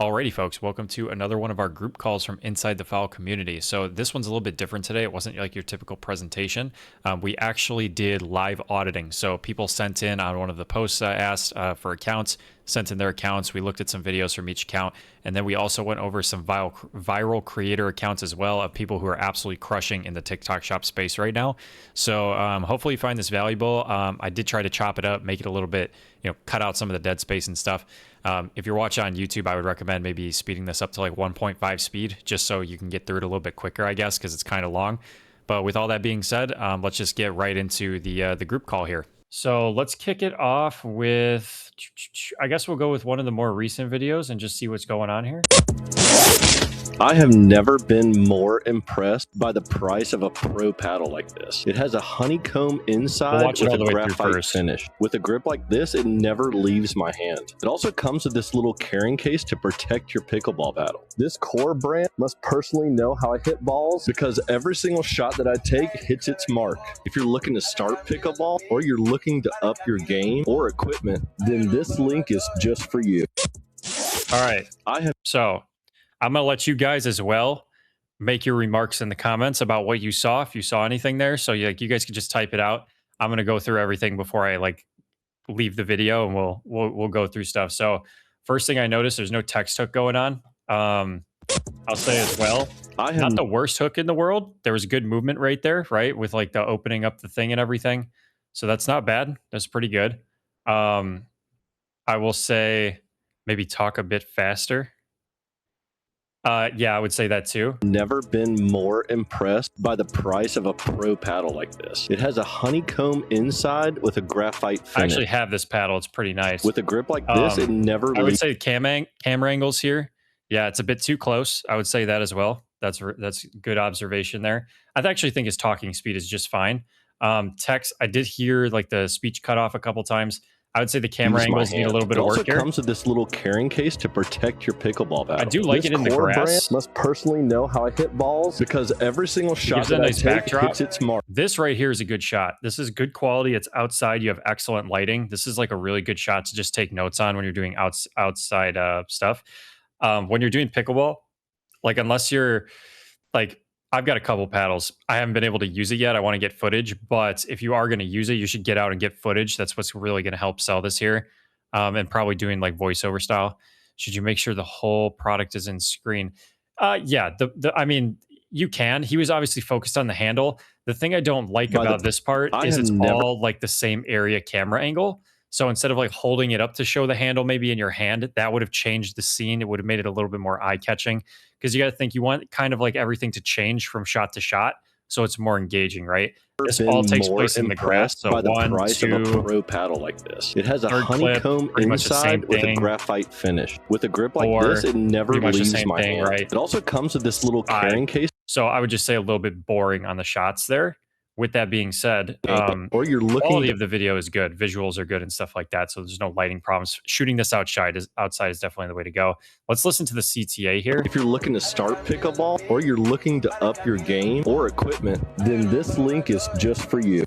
Alrighty, folks, welcome to another one of our group calls from inside the Fowl community. So this one's a little bit different today. It wasn't like your typical presentation. We actually did live auditing. So people sent in on one of the posts I asked for accounts, sent in their accounts. We looked at some videos from each account, and then we also went over some viral creator accounts as well of people who are absolutely crushing in the TikTok shop space right now. So hopefully you find this valuable. I did try to chop it up, make it a little bit, cut out some of the dead space and stuff. If you're watching on YouTube, I would recommend maybe speeding this up to like 1.5 speed, just so you can get through it a little bit quicker, I guess, because it's kind of long. But with all that being said, let's just get right into the group call here. So let's kick it off with, I guess we'll go with one of the more recent videos and just see what's going on here. I have never been more impressed by the price of a pro paddle like this. It has a honeycomb inside with a graphite finish. With a grip like this, it never leaves my hand. It also comes with this little carrying case to protect your pickleball paddle. This core brand must personally know how I hit balls because every single shot that I take hits its mark. If you're looking to start pickleball or you're looking to up your game or equipment, then this link is just for you. All right. So I'm going to let you guys as well make your remarks in the comments about what you saw, if you saw anything there. So you guys can just type it out. I'm going to go through everything before I leave the video, and we'll go through stuff. So first thing I noticed, there's no text hook going on. I'll say as well, not the worst hook in the world. There was good movement right there, right? With like the opening up the thing and everything. So that's not bad. That's pretty good. I will say maybe talk a bit faster. Yeah, I would say that too. Never been more impressed by the price of a pro paddle like this. It has a honeycomb inside with a graphite finish. I actually have this paddle. It's pretty nice. With a grip like this, it never I would say camera angles here. Yeah, it's a bit too close. I would say that as well. That's good observation there. I actually think his talking speed is just fine. Text, I did hear like the speech cut off a couple times. I would say the camera angles need a little bit of work here. It also comes with this little carrying case to protect your pickleball paddle. I do like it in the grass. Brand must personally know how I hit balls because every single shot that I take hits its mark. This right here is a good shot. This is good quality. It's outside. You have excellent lighting. This is like a really good shot to just take notes on when you're doing outside stuff. When you're doing pickleball, like unless you're like, I've got a couple paddles. I haven't been able to use it yet. I want to get footage, but if you are going to use it, you should get out and get footage. That's what's really going to help sell this here. And probably doing like voiceover style. Should you make sure the whole product is in screen? Yeah, I mean, you can. He was obviously focused on the handle. The thing I don't like about this part is it's all like the same area camera angle. So instead of like holding it up to show the handle maybe in your hand, that would have changed the scene. It would have made it a little bit more eye-catching because you got to think you want kind of like everything to change from shot to shot, so it's more engaging, right? This all takes place in the grass. So by the price of a pro paddle like this. It has a honeycomb inside with a graphite finish. With a grip like this, it never leaves my hand. Right? It also comes with this little carrying case. So I would just say a little bit boring on the shots there. With that being said, or you're looking quality of the video is good, visuals are good and stuff like that, so there's no lighting problems. Shooting this outside is definitely the way to go. Let's listen to the CTA here. If you're looking to start pickleball or you're looking to up your game or equipment, then this link is just for you.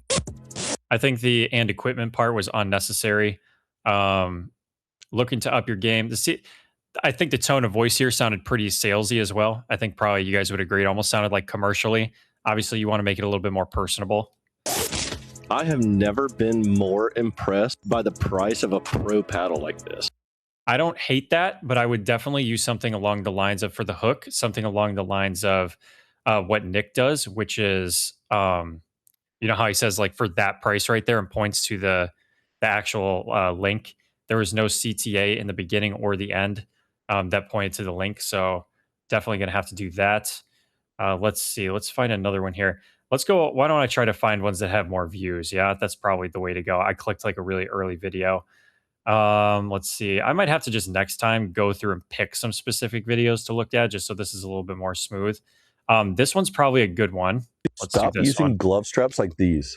I think the and equipment part was unnecessary. Looking to up your game. I think the tone of voice here sounded pretty salesy as well. I think probably you guys would agree. It almost sounded like commercially. Obviously, you want to make it a little bit more personable. I have never been more impressed by the price of a pro paddle like this. I don't hate that, but I would definitely use something along the lines of, for the hook, something along the lines of what Nick does, which is, you know how he says like for that price right there and points to the actual link. There was no CTA in the beginning or the end that pointed to the link. So definitely going to have to do that. Let's see. Let's find another one here. Let's go. Why don't I try to find ones that have more views? Yeah, that's probably the way to go. I clicked like a really early video. Let's see. I might have to just next time go through and pick some specific videos to look at just so this is a little bit more smooth. This one's probably a good one. Let's stop using glove straps like these.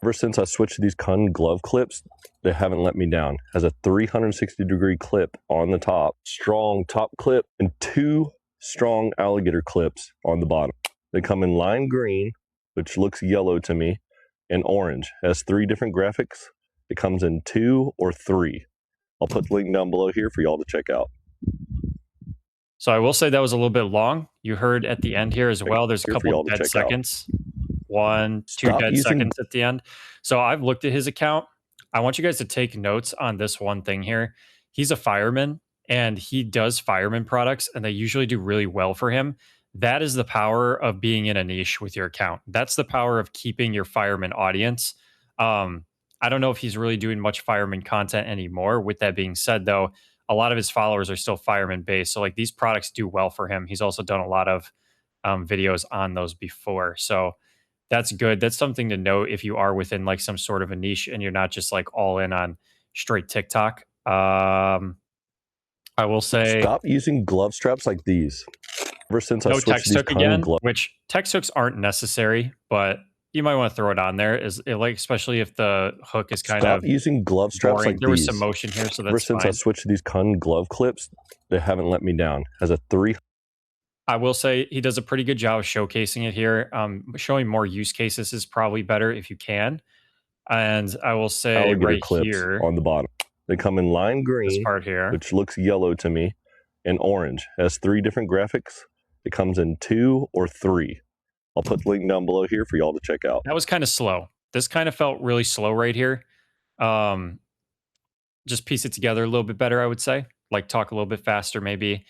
Ever since I switched to these Kun glove clips, they haven't let me down. Has a 360-degree clip on the top, strong top clip, and two strong alligator clips on the bottom. They come in lime green, which looks yellow to me, and orange. It has 3 different graphics. It comes in 2 or 3. I'll put the link down below here for y'all to check out. So I will say that was a little bit long. You heard at the end here as well, there's a couple of dead seconds. 1, 2 dead seconds at the end. So I've looked at his account. I want you guys to take notes on this one thing here. He's a fireman and he does fireman products and they usually do really well for him. That is the power of being in a niche with your account. That's the power of keeping your fireman audience. I don't know if he's really doing much fireman content anymore. With that being said, though, a lot of his followers are still fireman based. So like these products do well for him. He's also done a lot of videos on those before. So that's good. That's something to note if you are within like some sort of a niche and you're not just like all in on straight TikTok. I will say stop using glove straps like these. Ever since I no switched text these hook again, which text hooks aren't necessary, but you might want to throw it on there. Is it like especially if the hook is kind of using glove straps boring. like there these. was some motion here, so that's Ever since fine. I switched to these cotton glove clips, they haven't let me down. Has a 3. I will say he does a pretty good job of showcasing it here. Showing more use cases is probably better if you can. And I will say alligator right clips here on the bottom. They come in lime green, this part here, which looks yellow to me, and orange. It has 3 different graphics. It comes in 2 or 3. I'll put the link down below here for y'all to check out. That was kind of slow. This kind of felt really slow right here. Just piece it together a little bit better, I would say. Like talk a little bit faster, maybe.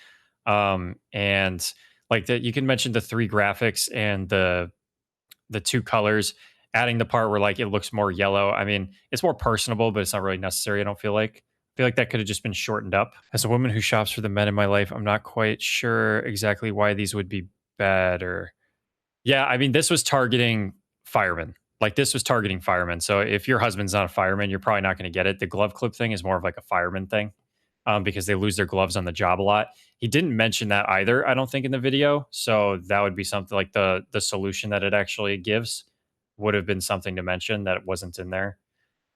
And like that, you can mention the 3 graphics and the 2 colors. Adding the part where like it looks more yellow. I mean, it's more personable, but it's not really necessary. I don't feel like. I feel like that could have just been shortened up. As a woman who shops for the men in my life, I'm not quite sure exactly why these would be better. Yeah, I mean, this was targeting firemen. Like this was targeting firemen. So if your husband's not a fireman, you're probably not going to get it. The glove clip thing is more of like a fireman thing because they lose their gloves on the job a lot. He didn't mention that either, I don't think, in the video. So that would be something like the solution that it actually gives would have been something to mention that wasn't in there.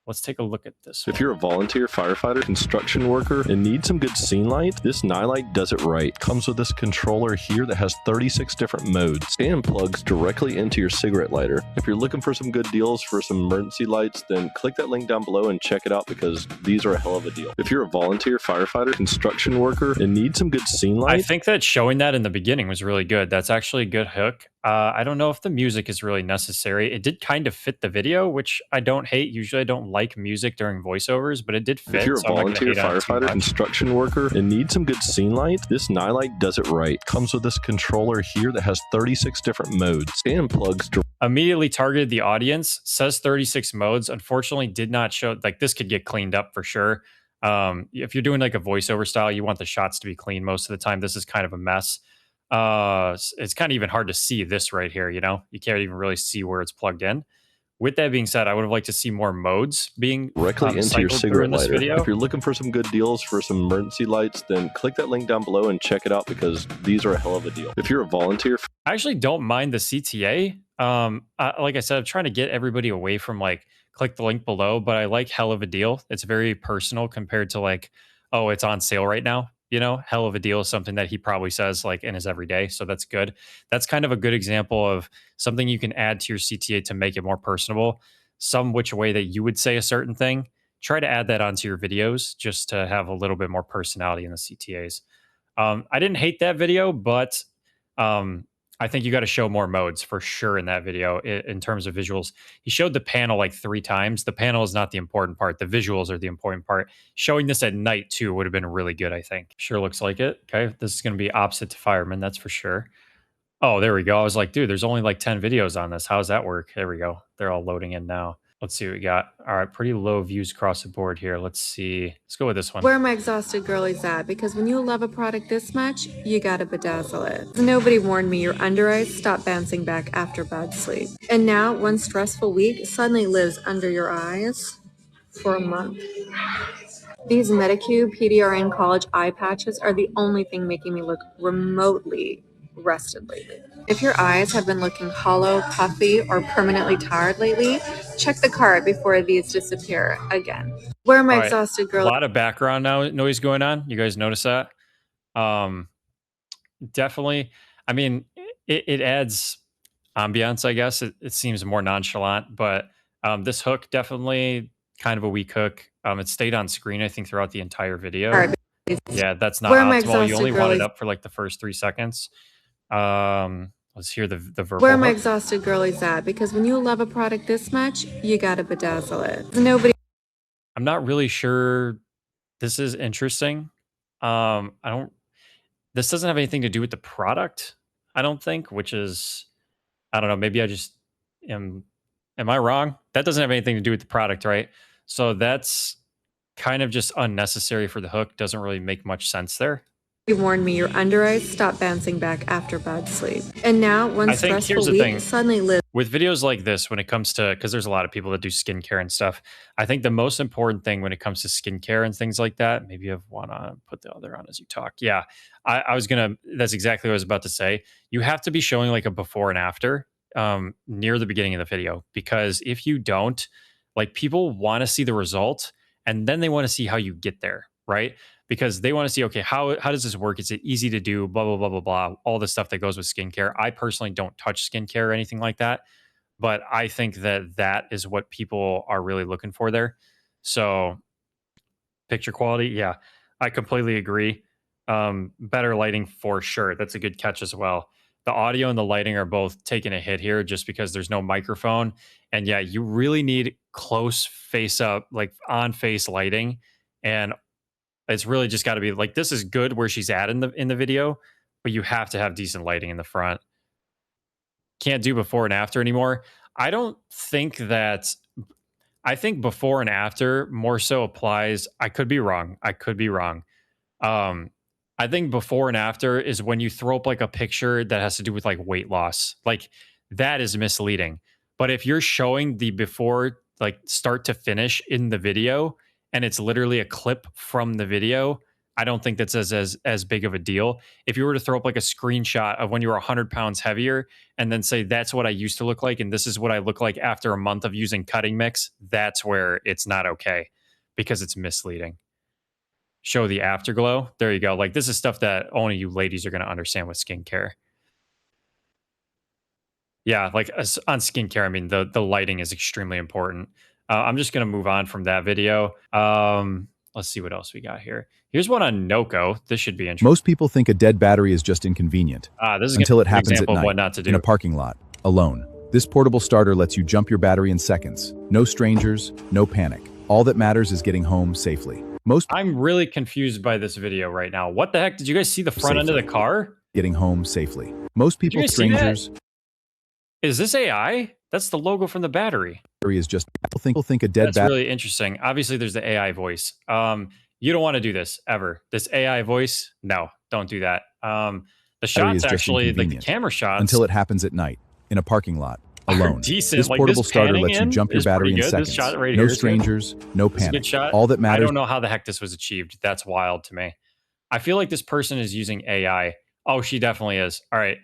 Let's take a look at this one. If you're a volunteer firefighter, construction worker, and need some good scene light, this Nightlight does it right. Comes with this controller here that has 36 different modes and plugs directly into your cigarette lighter. If you're looking for some good deals for some emergency lights, then click that link down below and check it out because these are a hell of a deal. If you're a volunteer firefighter, construction worker, and need some good scene light, I think that showing that in the beginning was really good. That's actually a good hook. I don't know if the music is really necessary. It did kind of fit the video, which I don't hate. Usually I don't like music during voiceovers, but it did fit. If you're a volunteer firefighter, construction worker, and need some good scene light, this Nightlight does it right. Comes with this controller here that has 36 different modes and plugs. Immediately targeted the audience, says 36 modes. Unfortunately, did not show, like this could get cleaned up for sure. If you're doing like a voiceover style, you want the shots to be clean most of the time. This is kind of a mess. It's kind of even hard to see this right here, you know? You can't even really see where it's plugged in. With that being said, I would have liked to see more modes being directly into your cigarette lighter. If you're looking for some good deals for some emergency lights, then click that link down below and check it out because these are a hell of a deal. If you're a volunteer, I actually don't mind the CTA. Like I said, I'm trying to get everybody away from like click the link below, but I like hell of a deal. It's very personal compared to like, oh, it's on sale right now. You know, hell of a deal is something that he probably says like in his everyday. So that's good. That's kind of a good example of something you can add to your CTA to make it more personable. Some which way that you would say a certain thing. Try to add that onto your videos just to have a little bit more personality in the CTAs. I didn't hate that video, but I think you got to show more modes for sure in that video in terms of visuals. He showed the panel like 3 times. The panel is not the important part. The visuals are the important part. Showing this at night too would have been really good, I think. Sure looks like it. Okay, this is going to be opposite to fireman, that's for sure. Oh, there we go. I was like, dude, there's only like 10 videos on this. How does that work? There we go. They're all loading in now. Let's see what we got. All right, pretty low views across the board here. Let's see. Let's go with this one. Where my exhausted girlies at? Because when you love a product this much, you gotta bedazzle it. Nobody warned me your under eyes stop bouncing back after bad sleep. And now, one stressful week suddenly lives under your eyes for a month. These Medicube PDRN college eye patches are the only thing making me look remotely rested lately. If your eyes have been looking hollow, puffy, or permanently tired lately, check the cart before these disappear again. Where am I exhausted girl? A lot of background noise going on. You guys notice that? Definitely. I mean, it adds ambiance, I guess. It seems more nonchalant, but this hook definitely kind of a weak hook. It stayed on screen, I think, throughout the entire video. Yeah, that's not Where my optimal. You only exhausted want it girlies up for like the first 3 seconds. Let's hear the Where verbal my hook. exhausted girlies at? Because when you love a product this much, you gotta bedazzle it. Nobody I'm not really sure. This is interesting. I don't. This doesn't have anything to do with the product. I don't think, which is, I don't know. Maybe I just am. Am I wrong? That doesn't have anything to do with the product, right? So that's kind of just unnecessary for the hook. Doesn't really make much sense there. warned me your under eyes stop bouncing back after bad sleep. And now, one I think here's stressful the week thing. suddenly lives. With videos like this, when it comes to, because there's a lot of people that do skincare and stuff, I think the most important thing when it comes to skincare and things like that, maybe you have one on, put the other on as you talk. Yeah, I was gonna. That's exactly what I was about to say. You have to be showing like a before and after near the beginning of the video, because if you don't, like people want to see the result and then they want to see how you get there, right? Because they want to see, okay, how does this work? Is it easy to do? Blah blah blah blah blah. All the stuff that goes with skincare. I personally don't touch skincare or anything like that, but I think that that is what people are really looking for there. So picture quality, yeah, I completely agree. Better lighting for sure. That's a good catch as well. The audio and the lighting are both taking a hit here just because there's no microphone. And yeah, you really need close face up, like on face lighting. And it's really just got to be like, this is good where she's at in the video, but you have to have decent lighting in the front. Can't do before and after anymore. I don't think that. I think before and after more so applies. I could be wrong. I could be wrong. Um, I think before and after is when you throw up like a picture that has to do with like weight loss. Like that is misleading. But if you're showing the before, like start to finish in the video, and it's literally a clip from the video, I don't think that's as big of a deal. If you were to throw up like a screenshot of when you were 100 pounds heavier, and then say that's what I used to look like, and this is what I look like after a month of using cutting mix, that's where it's not okay because it's misleading. Show the afterglow. There you go. Like this is stuff that only you ladies are going to understand with skincare. Yeah, like on skincare, I mean the lighting is extremely important. I'm just going to move on from that video. Let's see what else we got here. Here's one on Noco. This should be interesting. Most people think a dead battery is just inconvenient This is until it an happens at example of night what not to do. in a parking lot, alone. This portable starter lets you jump your battery in seconds. No strangers, no panic. All that matters is getting home safely. I'm really confused by this video right now. What the heck? Did you guys see the front end of the car? Getting home safely. Most people, strangers. Is this AI? That's the logo from the battery. Is just people think a dead battery. That's really interesting. Obviously, there's the AI voice. You don't want to do this ever. This AI voice, no, don't do that. The shots actually, like the camera shots, until it happens at night in a parking lot, alone. Decent. This like portable this starter lets you jump your battery in seconds. This shot right no here strangers, no panic. Shot. All that matters. I don't know how the heck this was achieved. That's wild to me. I feel like this person is using AI. Oh, she definitely is. All right.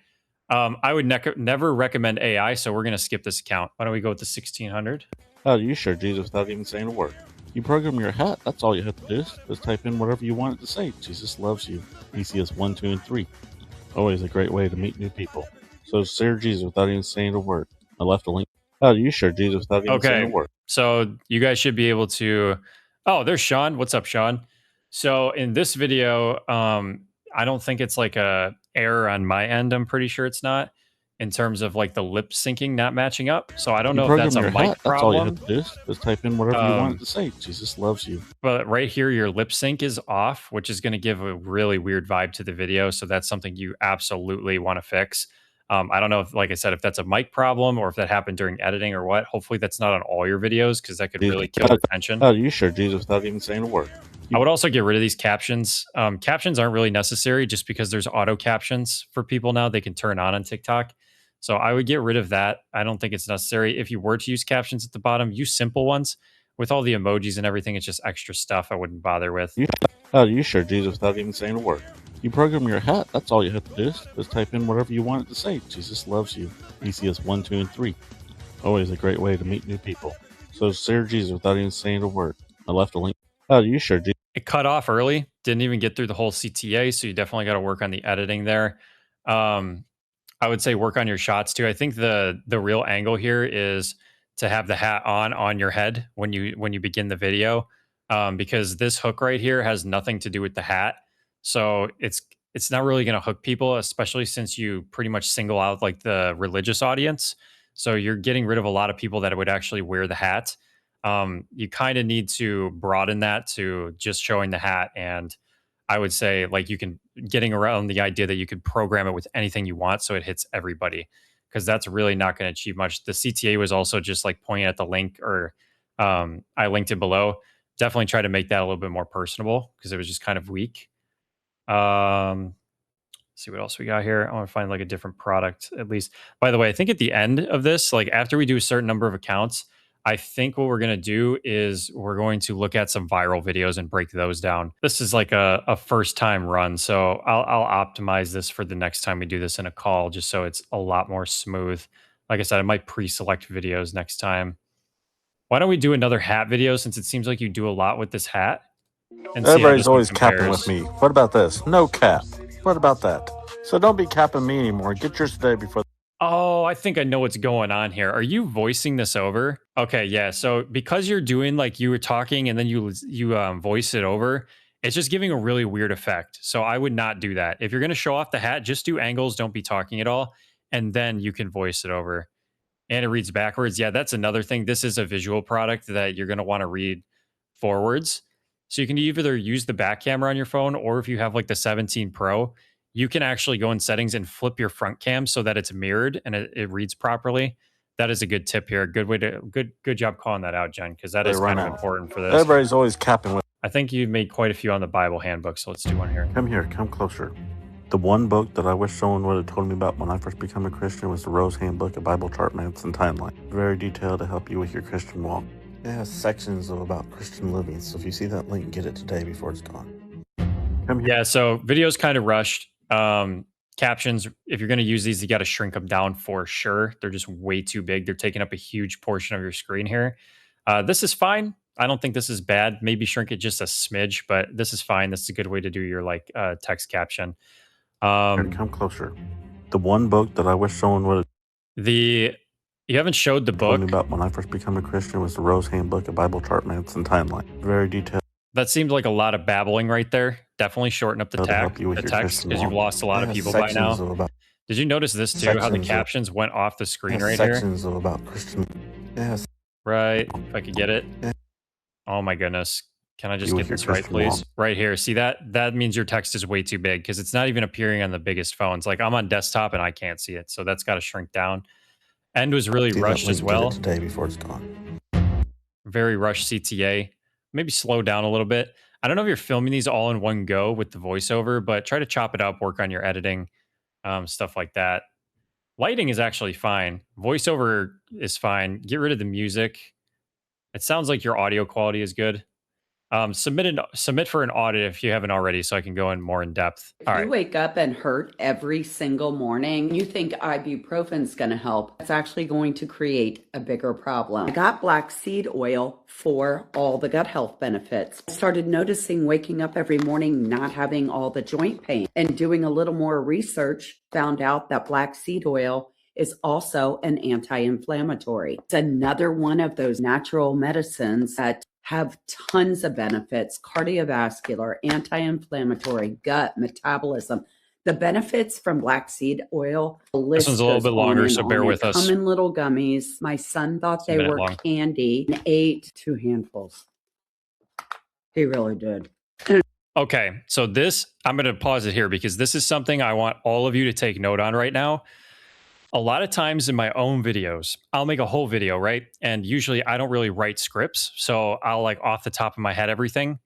I would never recommend AI, so we're going to skip this account. Why don't we go with the 1600? How do you share Jesus without even saying a word? You program your hat, that's all you have to do. Just type in whatever you want it to say. Jesus loves you. ECS 1, 2, and 3. Always a great way to meet new people. So share Jesus without even saying a word. I left a link. How do you share Jesus without even saying a word? So you guys should be able to... Oh, there's Sean. What's up, Sean? So in this video, I don't think it's like a error on my end. I'm pretty sure it's not, in terms of like the lip syncing not matching up. So I don't know if that's a mic problem. That's all you have to do. Just type in whatever you want it to say. Jesus loves you. But right here, your lip sync is off, which is going to give a really weird vibe to the video. So that's something you absolutely want to fix. I don't know if, like I said, if that's a mic problem or if that happened during editing or what. Hopefully that's not on all your videos, because that could really kill attention. How do you share Jesus without even saying a word? I would also get rid of these captions. Captions aren't really necessary just because there's auto captions for people now. They can turn on TikTok. So I would get rid of that. I don't think it's necessary. If you were to use captions at the bottom, use simple ones. With all the emojis and everything, it's just extra stuff I wouldn't bother with. How do you share Jesus without even saying a word? You program your hat, that's all you have to do. Just type in whatever you want it to say. Jesus loves you. ECS 1, 2, and 3. Always a great way to meet new people. So share Jesus without even saying a word. I left a link. How do you share Jesus? It cut off early. Didn't even get through the whole CTA, so you definitely got to work on the editing there. I would say work on your shots too. I think the real angle here is to have the hat on your head when you begin the video. because this hook right here has nothing to do with the hat. So it's not really going to hook people, especially since you pretty much single out like the religious audience. So you're getting rid of a lot of people that would actually wear the hat. You kind of need to broaden that to just showing the hat. And I would say like you can getting around the idea that you could program it with anything you want so it hits everybody, because that's really not going to achieve much. The CTA was also just like pointing at the link, or I linked it below. Definitely try to make that a little bit more personable because it was just kind of weak. See what else we got here. I want to find like a different product at least. By the way, I think at the end of this, like after we do a certain number of accounts, I think what we're going to do is we're going to look at some viral videos and break those down. This is like a first time run. So I'll optimize this for the next time we do this in a call, just so it's a lot more smooth. Like I said, I might pre-select videos next time. Why don't we do another hat video, since it seems like you do a lot with this hat? And everybody's always capping with me. What about this? No cap. What about that? So don't be capping me anymore. Get yours today before. Oh, I think I know what's going on here. Are you voicing this over? Okay, yeah. So because you're doing like you were talking and then you voice it over, it's just giving a really weird effect. So I would not do that. If you're going to show off the hat, just do angles. Don't be talking at all. And then you can voice it over. And it reads backwards. Yeah, that's another thing. This is a visual product that you're going to want to read forwards. So you can either use the back camera on your phone, or if you have like the 17 Pro, you can actually go in settings and flip your front cam so that it's mirrored and it reads properly. That is a good tip here. Good way to good job calling that out, Jen, because that is kind of important for this. Everybody's always capping with. I think you've made quite a few on the Bible handbook, so let's do one here. Come here, come closer. The one book that I wish someone would have told me about when I first became a Christian was the Rose Handbook, a Bible chart maps and timeline. Very detailed to help you with your Christian walk. It has sections about Christian living, so if you see that link, get it today before it's gone. Come here. Yeah, so video's kind of rushed. Captions, if you're going to use these, you got to shrink them down for sure. They're just way too big. They're taking up a huge portion of your screen here. This is fine. I don't think this is bad. Maybe shrink it just a smidge, but this is fine. This is a good way to do your like text caption. Come closer. The one book that I wish someone would have. You haven't showed the book. Told me about when I first became a Christian was the Rose Handbook, a Bible chart maps and timeline. Very detailed. That seemed like a lot of babbling right there. Definitely shorten up the text because you've lost a lot of people by now. Did you notice this too? How the captions went off the screen right here? Sections of about Christian. Yes. Right. If I could get it. Oh my goodness. Can I just get this right, please? Right here. See that? That means your text is way too big because it's not even appearing on the biggest phones. Like I'm on desktop and I can't see it. So that's got to shrink down. End was really rushed as well. Today before it's gone. Very rushed CTA. Maybe slow down a little bit. I don't know if you're filming these all in one go with the voiceover, but try to chop it up, work on your editing, stuff like that. Lighting is actually fine. Voiceover is fine. Get rid of the music. It sounds like your audio quality is good. Submit for an audit if you haven't already, so I can go in more in depth. If you wake up and hurt every single morning, you think ibuprofen's going to help. It's actually going to create a bigger problem. I got black seed oil for all the gut health benefits. I started noticing waking up every morning not having all the joint pain, and doing a little more research, found out that black seed oil is also an anti-inflammatory. It's another one of those natural medicines that have tons of benefits: cardiovascular, anti-inflammatory, gut, metabolism. The benefits from black seed oil. This one's a little bit longer, so bear with us. Come in little gummies. My son thought they were candy and ate 2 handfuls. He really did. Okay, so this, I'm going to pause it here because this is something I want all of you to take note on right now. A lot of times in my own videos, I'll make a whole video, right? And usually I don't really write scripts. So I'll like off the top of my head everything.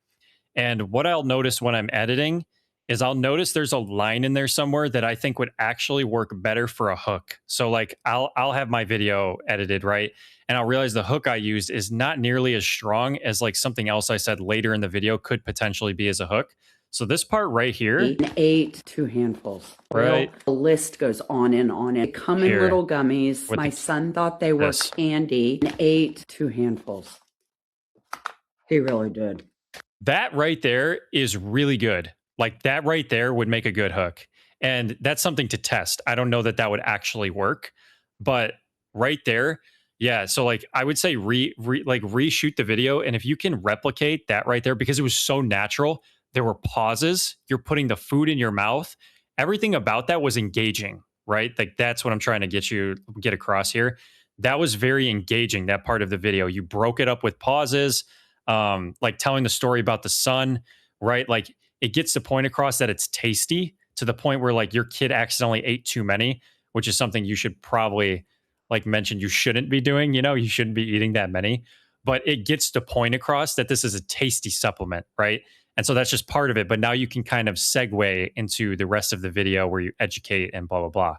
And what I'll notice when I'm editing is I'll notice there's a line in there somewhere that I think would actually work better for a hook. So like I'll have my video edited, right? And I'll realize the hook I used is not nearly as strong as like something else I said later in the video could potentially be as a hook. So this part right here. Ate 2 handfuls. Right. The list goes on and on. They come in little gummies. My son thought they were candy and ate 2 handfuls. He really did. That right there is really good. Like that right there would make a good hook. And that's something to test. I don't know that that would actually work, but right there, Yeah, so like I would say reshoot the video, and if you can replicate that right there, because it was so natural, there were pauses. You're putting the food in your mouth. Everything about that was engaging, right? Like that's what I'm trying to get across here. That was very engaging. That part of the video, you broke it up with pauses, like telling the story about the sun, right? Like it gets the point across that it's tasty to the point where like your kid accidentally ate too many, which is something you should probably like mentioned you shouldn't be doing, you shouldn't be eating that many, but it gets the point across that this is a tasty supplement, right? And so that's just part of it. But now you can kind of segue into the rest of the video where you educate and blah, blah,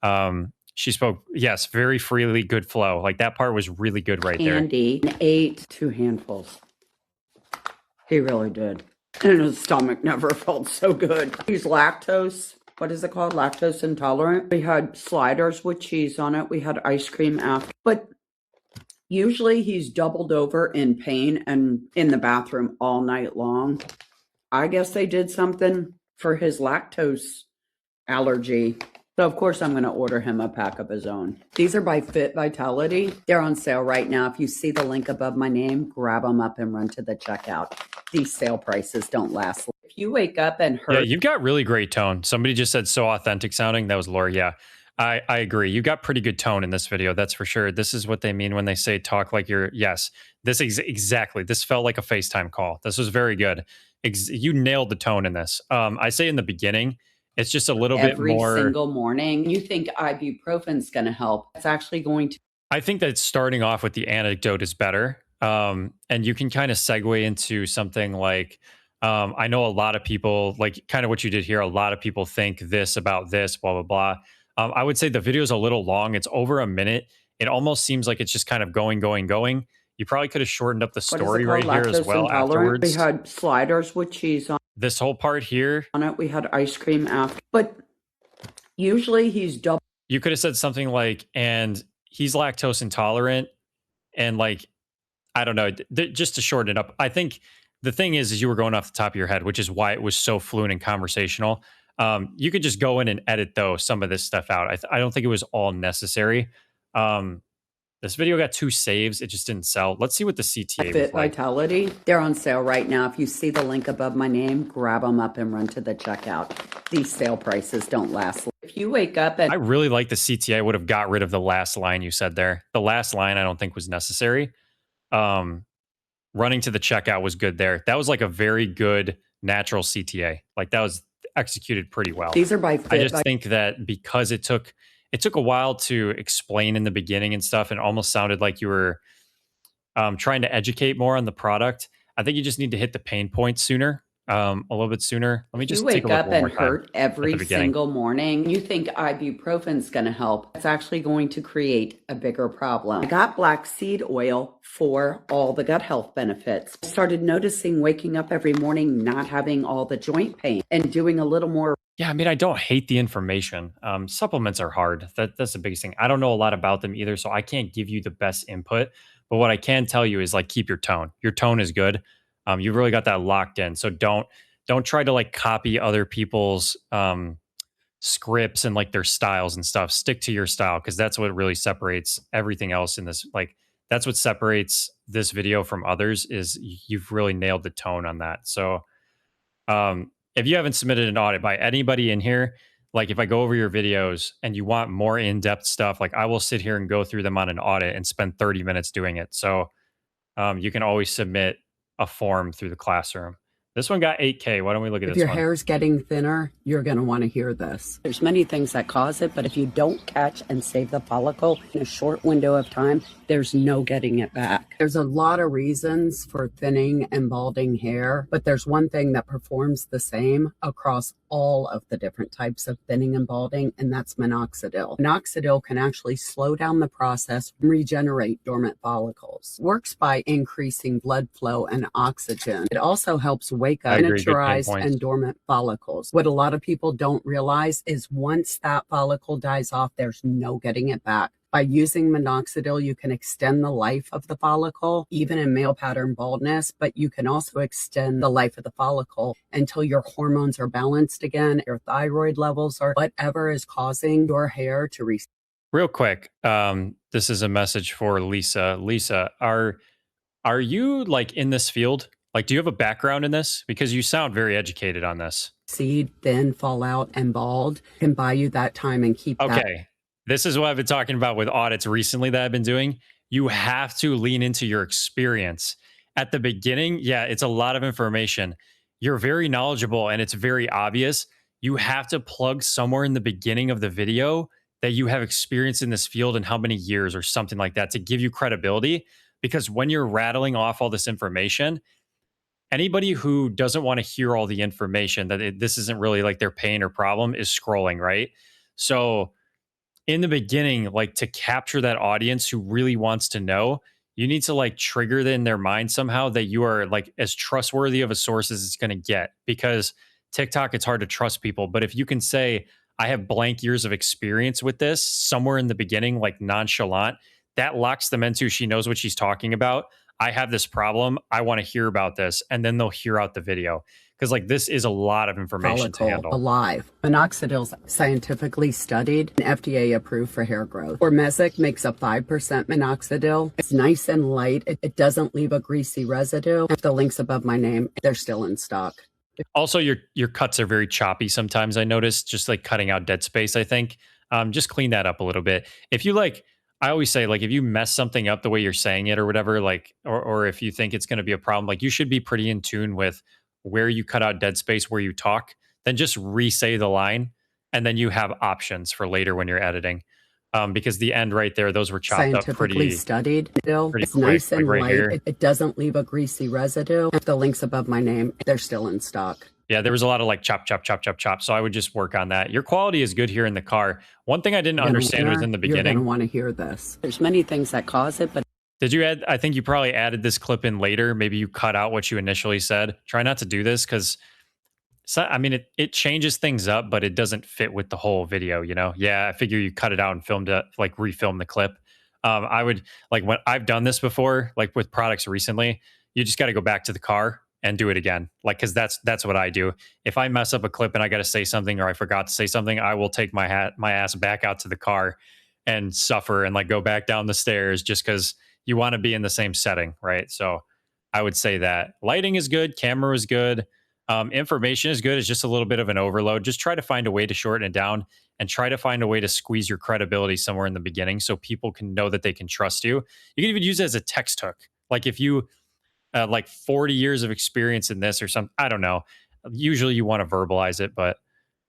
blah. She spoke, yes, very freely, good flow. Like that part was really good right there. Candy, ate 2 handfuls. He really did. And his stomach never felt so good. He's lactose. What is it called? Lactose intolerant. We had sliders with cheese on it. We had ice cream after. But usually he's doubled over in pain and in the bathroom all night long. I guess they did something for his lactose allergy. So, of course, I'm going to order him a pack of his own. These are by Fit Vitality. They're on sale right now. If you see the link above my name, grab them up and run to the checkout. These sale prices don't last. If you wake up and hurt. Yeah, you've got really great tone. Somebody just said so authentic sounding. That was Laura. Yeah, I agree. You got pretty good tone in this video. That's for sure. This is what they mean when they say talk like you're. Yes, this exactly. This felt like a FaceTime call. This was very good. You nailed the tone in this. I say in the beginning, it's just a little bit more. Every single morning, you think ibuprofen's going to help. It's actually going to. I think that starting off with the anecdote is better. And you can kind of segue into something like, I know a lot of people, like kind of what you did here, a lot of people think this about this, blah, blah, blah. I would say the video is a little long. It's over a minute. It almost seems like it's just kind of going. You probably could have shortened up the story right here as well afterwards. We had sliders with cheese on this whole part here. On it, we had ice cream after. But usually he's double. You could have said something like, and he's lactose intolerant. And like, I don't know, just to shorten it up. I think the thing is you were going off the top of your head, which is why it was so fluent and conversational. You could just go in and edit though some of this stuff out. I don't think it was all necessary. This video got 2 saves. It just didn't sell. Let's see what the CTA Fit Vitality. They're on sale right now. If you see the link above my name, grab them up and run to the checkout. These sale prices don't last. If you wake up and. I really like the CTA. I would have got rid of the last line you said there. The last line I don't think was necessary. Running to the checkout was good there. That was like a very good natural CTA. Like that was executed pretty well. These are by Fit. I just think that because it took a while to explain in the beginning and stuff, and almost sounded like you were trying to educate more on the product. I think you just need to hit the pain points sooner, a little bit sooner. Let me just take a look. You wake up and hurt every single morning. You think ibuprofen's going to help. It's actually going to create a bigger problem. I got black seed oil for all the gut health benefits. I started noticing waking up every morning, not having all the joint pain and doing a little more. Yeah, I mean, I don't hate the information. Supplements are hard. That's the biggest thing. I don't know a lot about them either, so I can't give you the best input. But what I can tell you is like keep your tone. Your tone is good. You've really got that locked in. So don't try to like copy other people's scripts and like their styles and stuff. Stick to your style because that's what really separates everything else in this. Like that's what separates this video from others is you've really nailed the tone on that. So if you haven't submitted an audit by anybody in here, like if I go over your videos and you want more in-depth stuff, like I will sit here and go through them on an audit and spend 30 minutes doing it. So you can always submit a form through the classroom. This one got 8K. Why don't we look at this one? If your hair's getting thinner, you're going to want to hear this. There's many things that cause it, but if you don't catch and save the follicle in a short window of time, there's no getting it back. There's a lot of reasons for thinning and balding hair, but there's one thing that performs the same across all of the different types of thinning and balding, and that's minoxidil. Minoxidil can actually slow down the process and regenerate dormant follicles. Works by increasing blood flow and oxygen. It also helps wake up miniaturized and dormant follicles. What a lot of people don't realize is once that follicle dies off, there's no getting it back. By using minoxidil, you can extend the life of the follicle, even in male pattern baldness, but you can also extend the life of the follicle until your hormones are balanced again, your thyroid levels are whatever is causing your hair to Real quick, this is a message for Lisa. Lisa, are you like in this field? Like, do you have a background in this? Because you sound very educated on this. Seed, thin, fall out, and bald can buy you that time and keep that. Okay. This is what I've been talking about with audits recently that I've been doing. You have to lean into your experience. At the beginning, yeah, it's a lot of information. You're very knowledgeable and it's very obvious. You have to plug somewhere in the beginning of the video that you have experience in this field and how many years or something like that to give you credibility. Because when you're rattling off all this information, anybody who doesn't want to hear all the information that this isn't really like their pain or problem is scrolling, right? So, in the beginning, like to capture that audience who really wants to know, you need to like trigger it in their mind somehow that you are like as trustworthy of a source as it's going to get. Because TikTok, it's hard to trust people. But if you can say, I have blank years of experience with this somewhere in the beginning, like nonchalant, that locks them into she knows what she's talking about. I have this problem. I want to hear about this. And then they'll hear out the video. Because like this is a lot of information to handle. Alive. Minoxidil is scientifically studied and FDA approved for hair growth. Ormesic makes up 5% minoxidil. It's nice and light. It doesn't leave a greasy residue. The links above my name, they're still in stock. Also, your cuts are very choppy sometimes. I noticed just like cutting out dead space. I think just clean that up a little bit. If you like, I always say like if you mess something up the way you're saying it or whatever, like or if you think it's going to be a problem, like you should be pretty in tune with where you cut out dead space, where you talk. Then just re-say the line, and then you have options for later when you're editing. Because the end right there, those were chopped up pretty studied. It's quick, nice and like right light. It doesn't leave a greasy residue. The links above my name, they're still in stock. Yeah, there was a lot of like chop, chop, chop, chop, chop. So I would just work on that. Your quality is good here in the car. One thing I didn't understand was in the beginning. You're going to want to hear this. There's many things that cause it, but did you add? I think you probably added this clip in later. Maybe you cut out what you initially said. Try not to do this because, I mean, it changes things up, but it doesn't fit with the whole video. You know? Yeah, I figure you cut it out and filmed it, like refilm the clip. I would like when I've done this before, like with products recently. You just got to go back to the car and do it again, like because that's what I do. If I mess up a clip and I got to say something or I forgot to say something, I will take my ass back out to the car and suffer and like go back down the stairs just because you want to be in the same setting, right? So I would say that lighting is good, camera is good, information is good. It's just a little bit of an overload. Just try to find a way to shorten it down and try to find a way to squeeze your credibility somewhere in the beginning so people can know that they can trust you. You can even use it as a text hook. Like if you like 40 years of experience in this or something, I don't know. Usually you want to verbalize it, but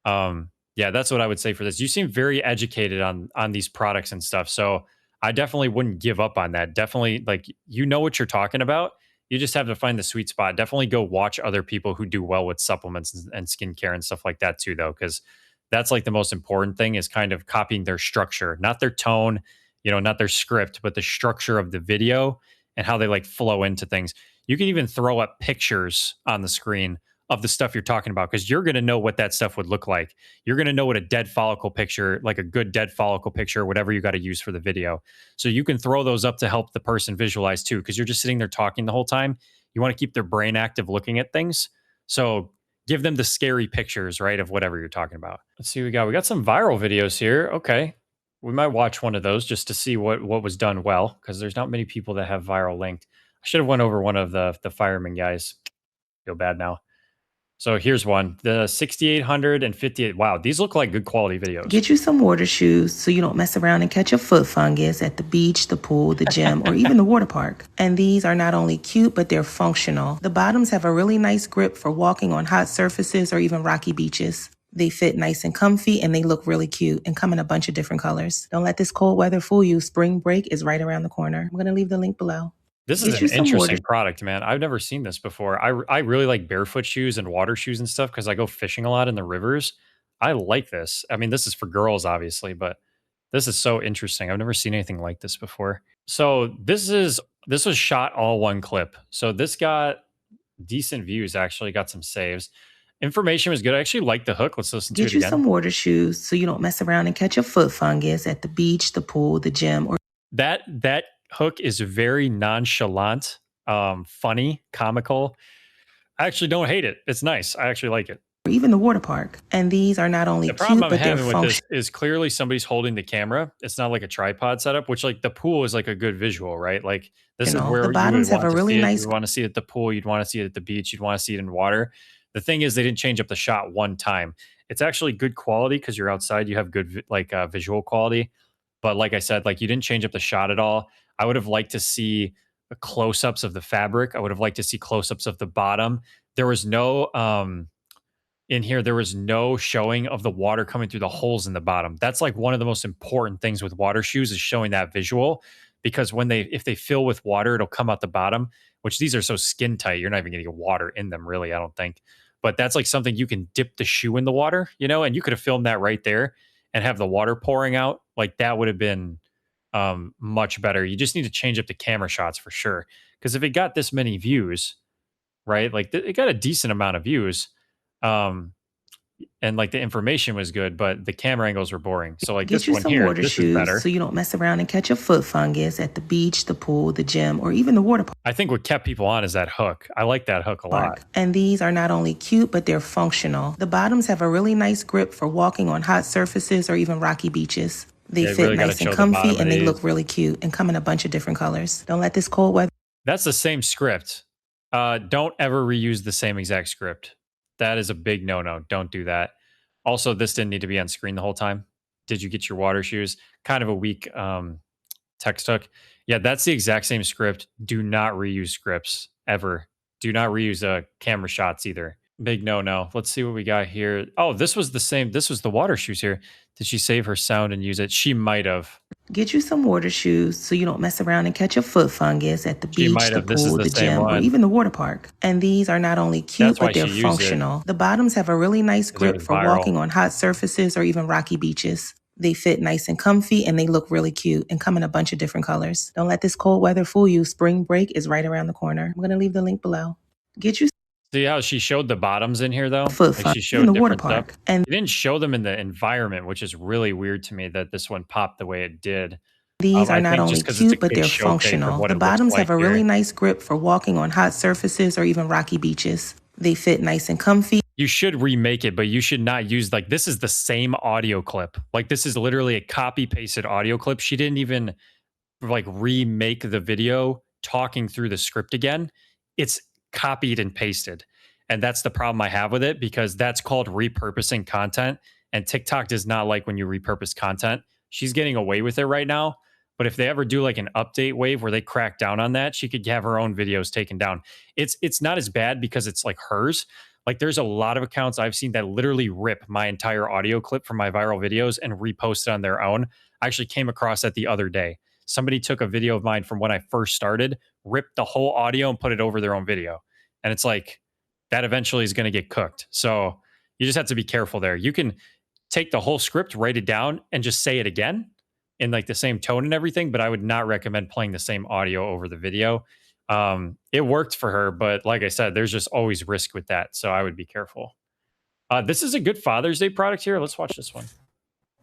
yeah, that's what I would say for this. You seem very educated on these products and stuff. So I definitely wouldn't give up on that. Definitely, like, you know what you're talking about. You just have to find the sweet spot. Definitely go watch other people who do well with supplements and skincare and stuff like that too, though, because that's like the most important thing is kind of copying their structure, not their tone, you know, not their script, but the structure of the video and how they like flow into things. You can even throw up pictures on the screen of the stuff you're talking about because you're going to know what that stuff would look like. You're going to know what a dead follicle picture, like a good dead follicle picture, whatever you got to use for the video. So you can throw those up to help the person visualize too, because you're just sitting there talking the whole time. You want to keep their brain active looking at things. So give them the scary pictures, right, of whatever you're talking about. Let's see what we got. We got some viral videos here. Okay. We might watch one of those just to see what was done well, because there's not many people that have viral linked. I should have went over one of the fireman guys. Feel bad now. So here's one, the 6800 and 58. Wow, these look like good quality videos. Get you some water shoes so you don't mess around and catch a foot fungus at the beach, the pool, the gym, or even the water park. And these are not only cute, but they're functional. The bottoms have a really nice grip for walking on hot surfaces or even rocky beaches. They fit nice and comfy, and they look really cute and come in a bunch of different colors. Don't let this cold weather fool you. Spring break is right around the corner. I'm going to leave the link below. This is an interesting product, man. I've never seen this before. I really like barefoot shoes and water shoes and stuff because I go fishing a lot in the rivers. I like this. I mean, this is for girls, obviously, but this is so interesting. I've never seen anything like this before. So this was shot all one clip. So this got decent views, actually, got some saves. Information was good. I actually like the hook. Let's listen to it again. Get you some water shoes so you don't mess around and catch a foot fungus at the beach, the pool, the gym, or that hook is very nonchalant, funny, comical. I actually don't hate it. It's nice. I actually like it. or even the water park. And these are not only The problem cute, I'm but they're having with this functional. is clearly somebody's holding the camera. It's not like a tripod setup, which like the pool is like a good visual, right? Like this is The where you would bottoms have want a to really see it. You nice would want to see it at the pool. You'd want to see it at the beach. You'd want to see it in water. The thing is, they didn't change up the shot one time. It's actually good quality because you're outside. You have good visual quality. But like I said, like you didn't change up the shot at all. I would have liked to see close-ups of the fabric. I would have liked to see close-ups of the bottom. There was no in here, there was no showing of the water coming through the holes in the bottom. That's like one of the most important things with water shoes is showing that visual, because if they fill with water, it'll come out the bottom, which these are so skin tight, you're not even going to get water in them really, I don't think. But that's like something you can dip the shoe in the water, and you could have filmed that right there and have the water pouring out. Like that would have been much better. You just need to change up the camera shots for sure. Because if it got this many views, right? Like it got a decent amount of views. Um, and like the information was good, but the camera angles were boring. So like Get this you one some here, water this is shoes better. so you don't mess around and catch a foot fungus at the beach, the pool, the gym, or even the water park. I think what kept people on is that hook. I like that hook a lot. And these are not only cute, but they're functional. The bottoms have a really nice grip for walking on hot surfaces or even rocky beaches. They fit really nice and comfy, and they look really cute and come in a bunch of different colors. Don't let this cold weather. That's the same script. Don't ever reuse the same exact script. That is a big no-no. Don't do that. Also, this didn't need to be on screen the whole time. Did you get your water shoes? Kind of a weak text hook. Yeah, that's the exact same script. Do not reuse scripts ever. Do not reuse camera shots either. Big no-no. Let's see what we got here. Oh, this was the same. This was the water shoes here. Did she save her sound and use it? She might have. Get you some water shoes so you don't mess around and catch a foot fungus at the beach, the pool, the gym, or even the water park. And these are not only cute, but they're functional. The bottoms have a really nice grip for walking on hot surfaces or even rocky beaches. They fit nice and comfy, and they look really cute and come in a bunch of different colors. Don't let this cold weather fool you. Spring break is right around the corner. I'm going to leave the link below. Get you. See how she showed the bottoms in here though? Like she showed the water park. Stuff. And you didn't show them in the environment, which is really weird to me that this one popped the way it did. These are not only cute, but they're functional. The bottoms have a really nice grip for walking on hot surfaces or even rocky beaches. They fit nice and comfy. You should remake it, but you should not use this is the same audio clip. Like this is literally a copy pasted audio clip. She didn't even remake the video talking through the script again. It's copied and pasted. And that's the problem I have with it, because that's called repurposing content. And TikTok does not like when you repurpose content. She's getting away with it right now. But if they ever do an update wave where they crack down on that, she could have her own videos taken down. It's not as bad because it's hers. There's a lot of accounts I've seen that literally rip my entire audio clip from my viral videos and repost it on their own. I actually came across that the other day. Somebody took a video of mine from when I first started, ripped the whole audio and put it over their own video. And it's that eventually is going to get cooked. So you just have to be careful there. You can take the whole script, write it down, and just say it again in the same tone and everything, but I would not recommend playing the same audio over the video. It worked for her, but like I said, there's just always risk with that. So I would be careful. This is a good Father's Day product here. Let's watch this one.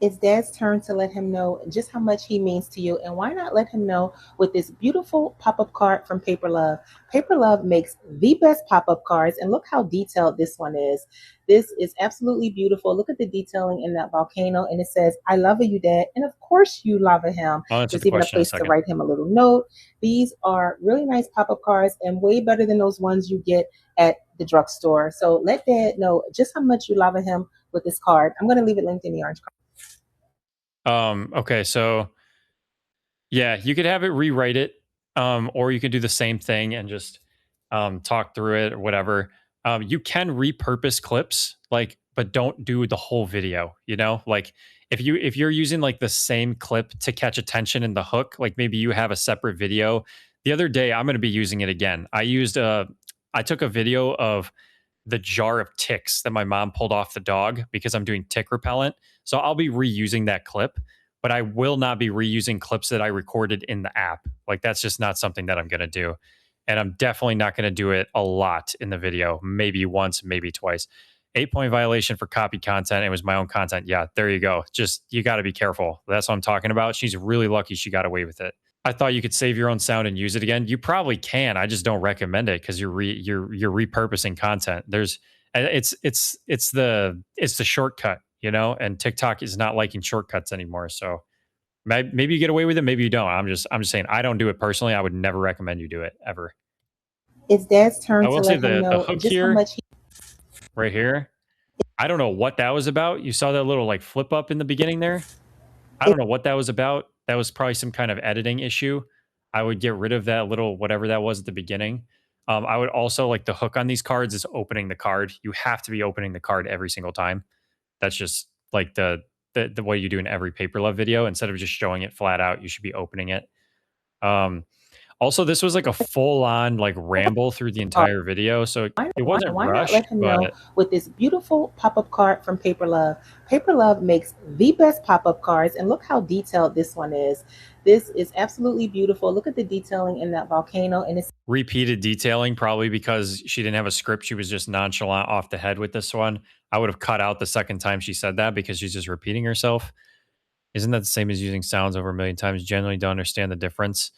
It's Dad's turn to let him know just how much he means to you, and why not let him know with this beautiful pop-up card from Paper Love. Paper Love makes the best pop-up cards, and look how detailed this one is. This is absolutely beautiful. Look at the detailing in that volcano, and it says, "I love you, Dad," and of course you love him. There's even a place to write him a little note. These are really nice pop-up cards and way better than those ones you get at the drugstore. So let Dad know just how much you love him with this card. I'm going to leave it linked in the orange card. Okay, so yeah, you could have it rewrite it, or you could do the same thing and just talk through it or whatever. You can repurpose clips, but don't do the whole video. If you're using the same clip to catch attention in the hook, maybe you have a separate video. The other day, I'm going to be using it again. I took a video of the jar of ticks that my mom pulled off the dog because I'm doing tick repellent. So I'll be reusing that clip, but I will not be reusing clips that I recorded in the app. That's just not something that I'm going to do. And I'm definitely not going to do it a lot in the video. Maybe once, maybe twice. 8-point violation for copy content. It was my own content. Yeah, there you go. Just, you got to be careful. That's what I'm talking about. She's really lucky she got away with it. I thought you could save your own sound and use it again. You probably can. I just don't recommend it because you're repurposing content. And it's the shortcut, you know, and TikTok is not liking shortcuts anymore. So maybe you get away with it, maybe you don't. I'm just saying I don't do it personally. I would never recommend you do it ever. It's Dad's I turn to will say let him the know hook just how here, much he. right here. I don't know what that was about. You saw that little like flip up in the beginning there. I don't know what that was about. That was probably some kind of editing issue. I would get rid of that little whatever that was at the beginning. I would also like the hook on these cards is opening the card. You have to be opening the card every single time. That's just like the way you do in every Paper Love video. Instead of just showing it flat out, you should be opening it. Also, this was like a full on like ramble through the entire video, so it wasn't Why not rushed, let him know but with this beautiful pop-up card from Paper Love? Paper Love makes the best pop-up cards, and look how detailed this one is. This is absolutely beautiful. Look at the detailing in that volcano, and it's repeated detailing probably because she didn't have a script. She was just nonchalant off the head with this one. I would have cut out the second time she said that because she's just repeating herself. Isn't that the same as using sounds over a million times? Generally don't understand the difference.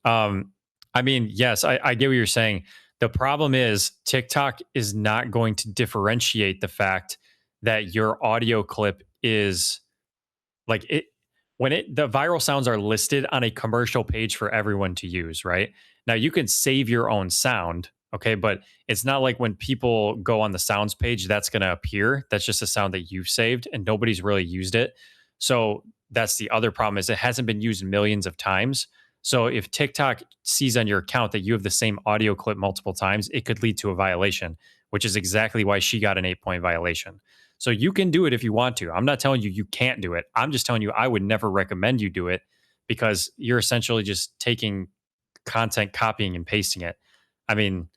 I mean, yes, I get what you're saying. The problem is TikTok is not going to differentiate the fact that your audio clip is like it when the viral sounds are listed on a commercial page for everyone to use, right? Now you can save your own sound, okay, but it's not like when people go on the sounds page that's going to appear. That's just a sound that you've saved and nobody's really used it. So that's the other problem is it hasn't been used millions of times. So if TikTok sees on your account that you have the same audio clip multiple times, it could lead to a violation, which is exactly why she got an 8-point violation. So you can do it if you want to. I'm not telling you you can't do it. I'm just telling you I would never recommend you do it because you're essentially just taking content, copying and pasting it. I mean,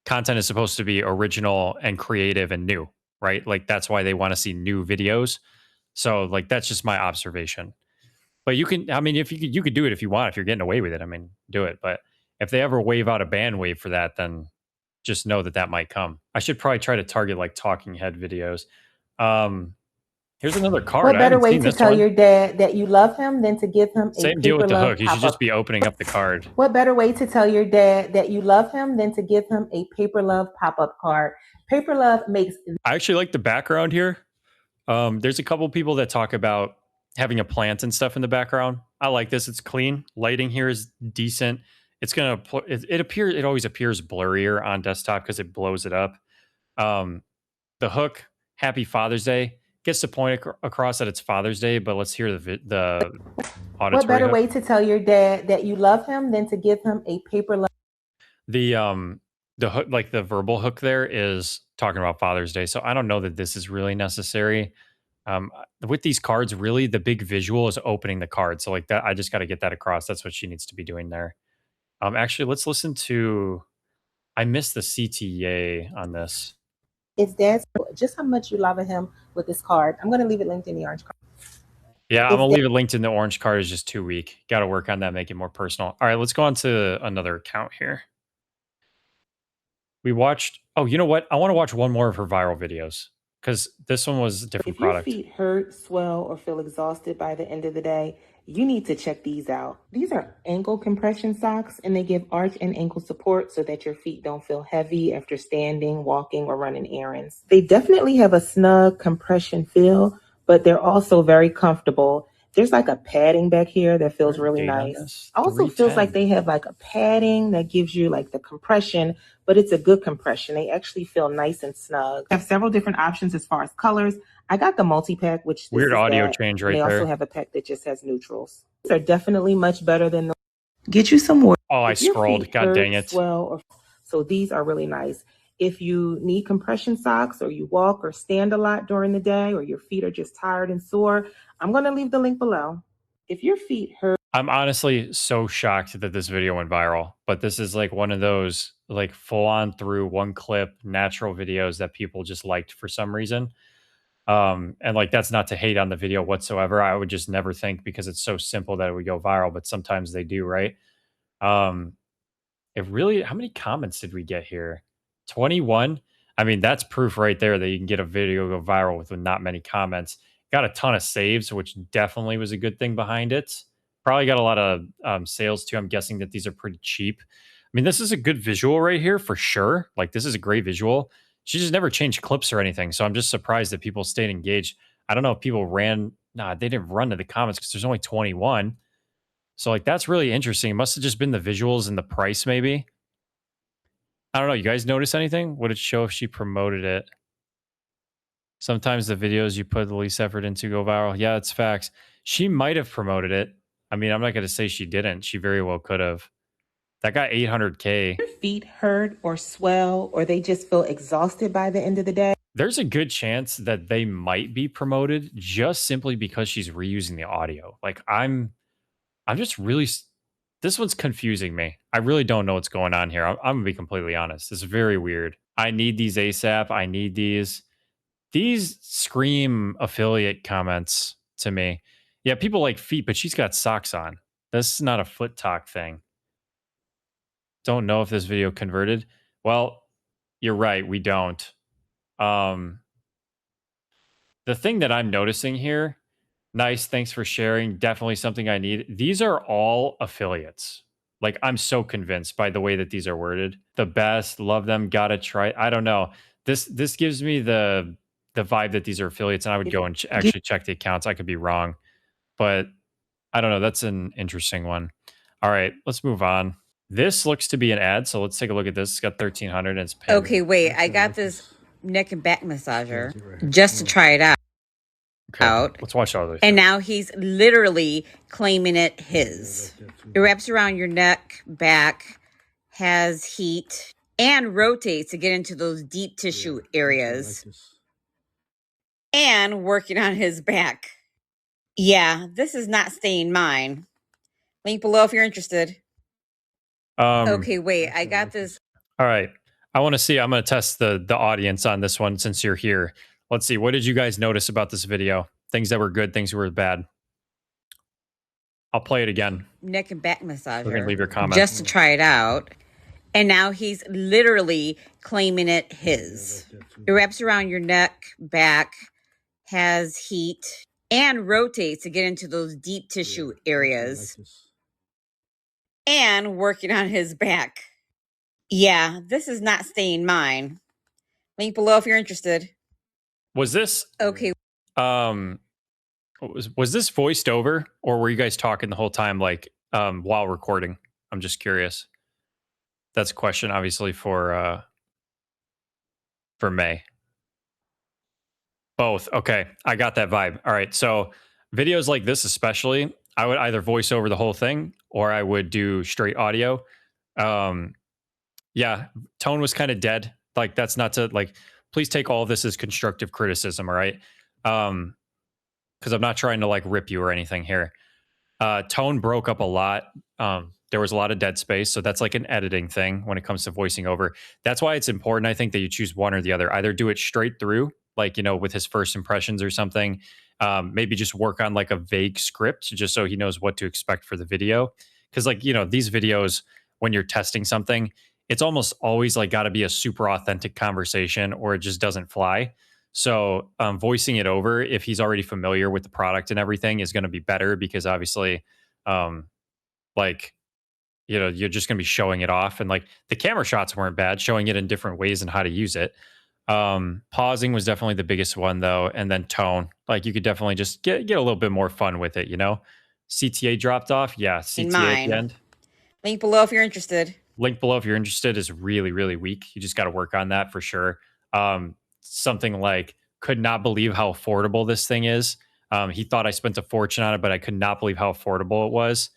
content is supposed to be original and creative and new, right? Like that's why they want to see new videos. So like that's just my observation. But you can, I mean, if you could do it if you want, if you're getting away with it, I mean, do it. But if they ever wave out a ban wave for that, then just know that that might come. I should probably try to target like talking head videos. Um, here's another card. what I better haven't way seen to this tell one. your dad that you love him than to give him a Same deal Paper with the Love hook. You should just pop-up? be opening up the card. What better way to tell your dad that you love him than to give him a Paper Love pop-up card? Paper Love makes. I actually like the background here. There's a couple people that talk about having a plant and stuff in the background. I like this. It's clean. Lighting here is decent. It's gonna. It always appears blurrier on desktop because it blows it up. The hook. Happy Father's Day gets the point across that it's Father's Day, but let's hear the auditory. What better hook. way to tell your dad that you love him than to give him a Paper Love? The hook, like the verbal hook there is talking about Father's Day. So I don't know that this is really necessary. With these cards, really the big visual is opening the card. So like that, I just got to get that across. That's what she needs to be doing there. Actually, let's listen to. I missed the CTA on this. It's Dad's just how much you love him with this card. I'm going to leave it linked in the orange card. Yeah, I'm gonna leave it linked in the orange card. Is just too weak. Got to work on that, make it more personal. All right, let's go on to another account here. We watched. Oh, you know what? I want to watch one more of her viral videos because this one was a different product. If your feet hurt, swell, or feel exhausted by the end of the day, you need to check these out. These are ankle compression socks, and they give arch and ankle support so that your feet don't feel heavy after standing, walking, or running errands. They definitely have a snug compression feel, but they're also very comfortable. There's like a padding back here that feels really nice. Also feels like they have like a padding that gives you like the compression, but it's a good compression. They actually feel nice and snug. They have several different options as far as colors. I got the multi-pack, which weird audio change right there. They also have a pack that just has neutrals. These are definitely much better than the. Get you some more. Oh, I scrolled. God dang it. So these are really nice. If you need compression socks or you walk or stand a lot during the day or your feet are just tired and sore, I'm going to leave the link below. If your feet hurt. I'm honestly so shocked that this video went viral, but this is like one of those like full on through one clip natural videos that people just liked for some reason. And like that's not to hate on the video whatsoever. I would just never think because it's so simple that it would go viral, but sometimes they do, right? It really, how many comments did we get here? 21. I mean, that's proof right there that you can get a video go viral with not many comments. Got a ton of saves, which definitely was a good thing behind it. Probably got a lot of sales too. I'm guessing that these are pretty cheap. I mean, this is a good visual right here for sure. Like this is a great visual. She just never changed clips or anything. So I'm just surprised that people stayed engaged. I don't know if people ran. Nah, they didn't run to the comments because there's only 21. So like that's really interesting. It must have just been the visuals and the price, maybe. I don't know. You guys notice anything? Would it show if she promoted it? Sometimes the videos you put the least effort into go viral. Yeah, it's facts. She might have promoted it. I mean, I'm not going to say she didn't. She very well could have. That got 800K. Your feet hurt or swell, or they just feel exhausted by the end of the day. There's a good chance that they might be promoted just simply because she's reusing the audio. Like I'm just really, this one's confusing me. I really don't know what's going on here. I'm gonna be completely honest. It's very weird. I need these ASAP. I need these. These scream affiliate comments to me. Yeah, people like feet, but she's got socks on. This is not a foot talk thing. Don't know if this video converted. Well, you're right. We don't. The thing that I'm noticing here, nice, thanks for sharing. Definitely something I need. These are all affiliates. Like, I'm so convinced by the way that these are worded. The best, love them, gotta try. I don't know. This gives me the vibe that these are affiliates, and I would go and actually check the accounts. I could be wrong, but I don't know. That's an interesting one. All right, let's move on. This looks to be an ad, so let's take a look at this. It's got 1,300 and it's pinned. Okay, wait. I got this neck and back massager just to try it out. Okay, let's watch all this. And now he's literally claiming it his. It wraps around your neck, back, has heat, and rotates to get into those deep tissue areas. And working on his back. Yeah, this is not staying mine. Link below if you're interested. Okay, wait. I got this. All right. I want to see. I'm going to test the audience on this one since you're here. Let's see. What did you guys notice about this video? Things that were good, things that were bad. I'll play it again. Neck and back massager. You can leave your comments. Just to try it out. And now he's literally claiming it his. It wraps around your neck, back, has heat, and rotates to get into those deep tissue areas. And working on his back. Yeah, this is not staying mine. Link below if you're interested. Was this okay? Was this voiced over, or were you guys talking the whole time, like while recording? I'm just curious. That's a question, obviously, for May. Both. Okay, I got that vibe. All right, so videos like this, especially, I would either voice over the whole thing or I would do straight audio. Yeah, tone was kind of dead. Like, that's not to, like, please take all of this as constructive criticism, all right? Because I'm not trying to, like, rip you or anything here. Tone broke up a lot. There was a lot of dead space, so that's like an editing thing when it comes to voicing over. That's why it's important, I think, that you choose one or the other. Either do it straight through, like, you know, with his first impressions or something. Maybe just work on like a vague script just so he knows what to expect for the video. Because, like, you know, these videos, when you're testing something, it's almost always like got to be a super authentic conversation or it just doesn't fly. So voicing it over, if he's already familiar with the product and everything, is going to be better because obviously, like, you know, you're just going to be showing it off. And like the camera shots weren't bad, showing it in different ways and how to use it. Pausing was definitely the biggest one though. And then tone, like you could definitely just get a little bit more fun with it, you know? CTA dropped off. Yeah, CTA at the end. Link below if you're interested. Link below if you're interested is really, really weak. You just got to work on that for sure. Something like, could not believe how affordable this thing is. He thought I spent a fortune on it, but I could not believe how affordable it was.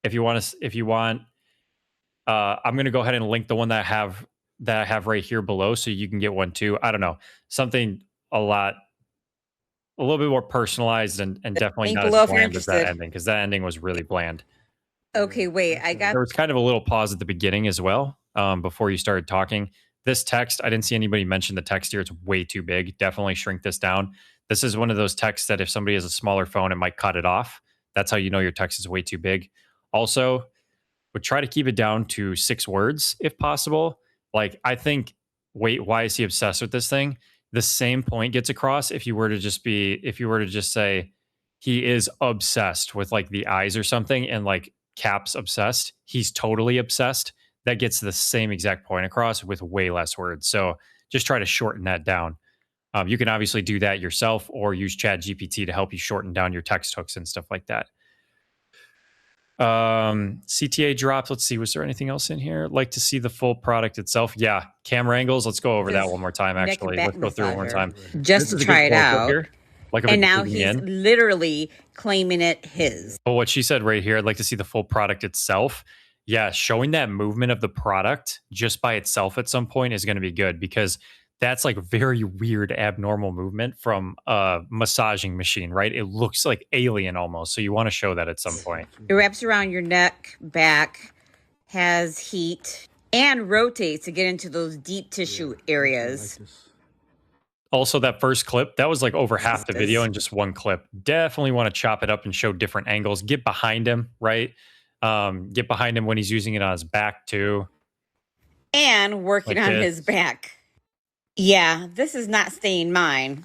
If you want, I'm going to go ahead and link the one that I have right here below, so you can get one too. I don't know, something a little bit more personalized and definitely link not below as bland as that ending, because that ending was really bland. Okay, wait, there was kind of a little pause at the beginning as well, before you started talking. This text, I didn't see anybody mention the text here. It's way too big. Definitely shrink this down. This is one of those texts that if somebody has a smaller phone, it might cut it off. That's how you know your text is way too big. Also, would try to keep it down to 6 words if possible. Like, I think, wait, why is he obsessed with this thing? The same point gets across if you were to just say he is obsessed with like the eyes or something and like caps obsessed. He's totally obsessed. that gets the same exact point across with way less words. So just try to shorten that down. You can obviously do that yourself or use ChatGPT to help you shorten down your text hooks and stuff like that. CTA drops. Let's see. Was there anything else in here? Like to see the full product itself. Yeah. Camera angles. Let's go over that one more time. Actually, let's go through it one more time. Just to try it out. And now he's in. literally claiming it his. But what she said right here, I'd like to see the full product itself. Yeah, showing that movement of the product just by itself at some point is going to be good because that's like very weird, abnormal movement from a massaging machine, right? It looks like alien almost. So you want to show that at some point. It wraps around your neck, back, has heat, and rotates to get into those deep tissue areas. Also, that first clip, that was like over half the video in just one clip. Definitely want to chop it up and show different angles. Get behind him, right? Get behind him when he's using it on his back too. And working on his back. Yeah, this is not staying mine.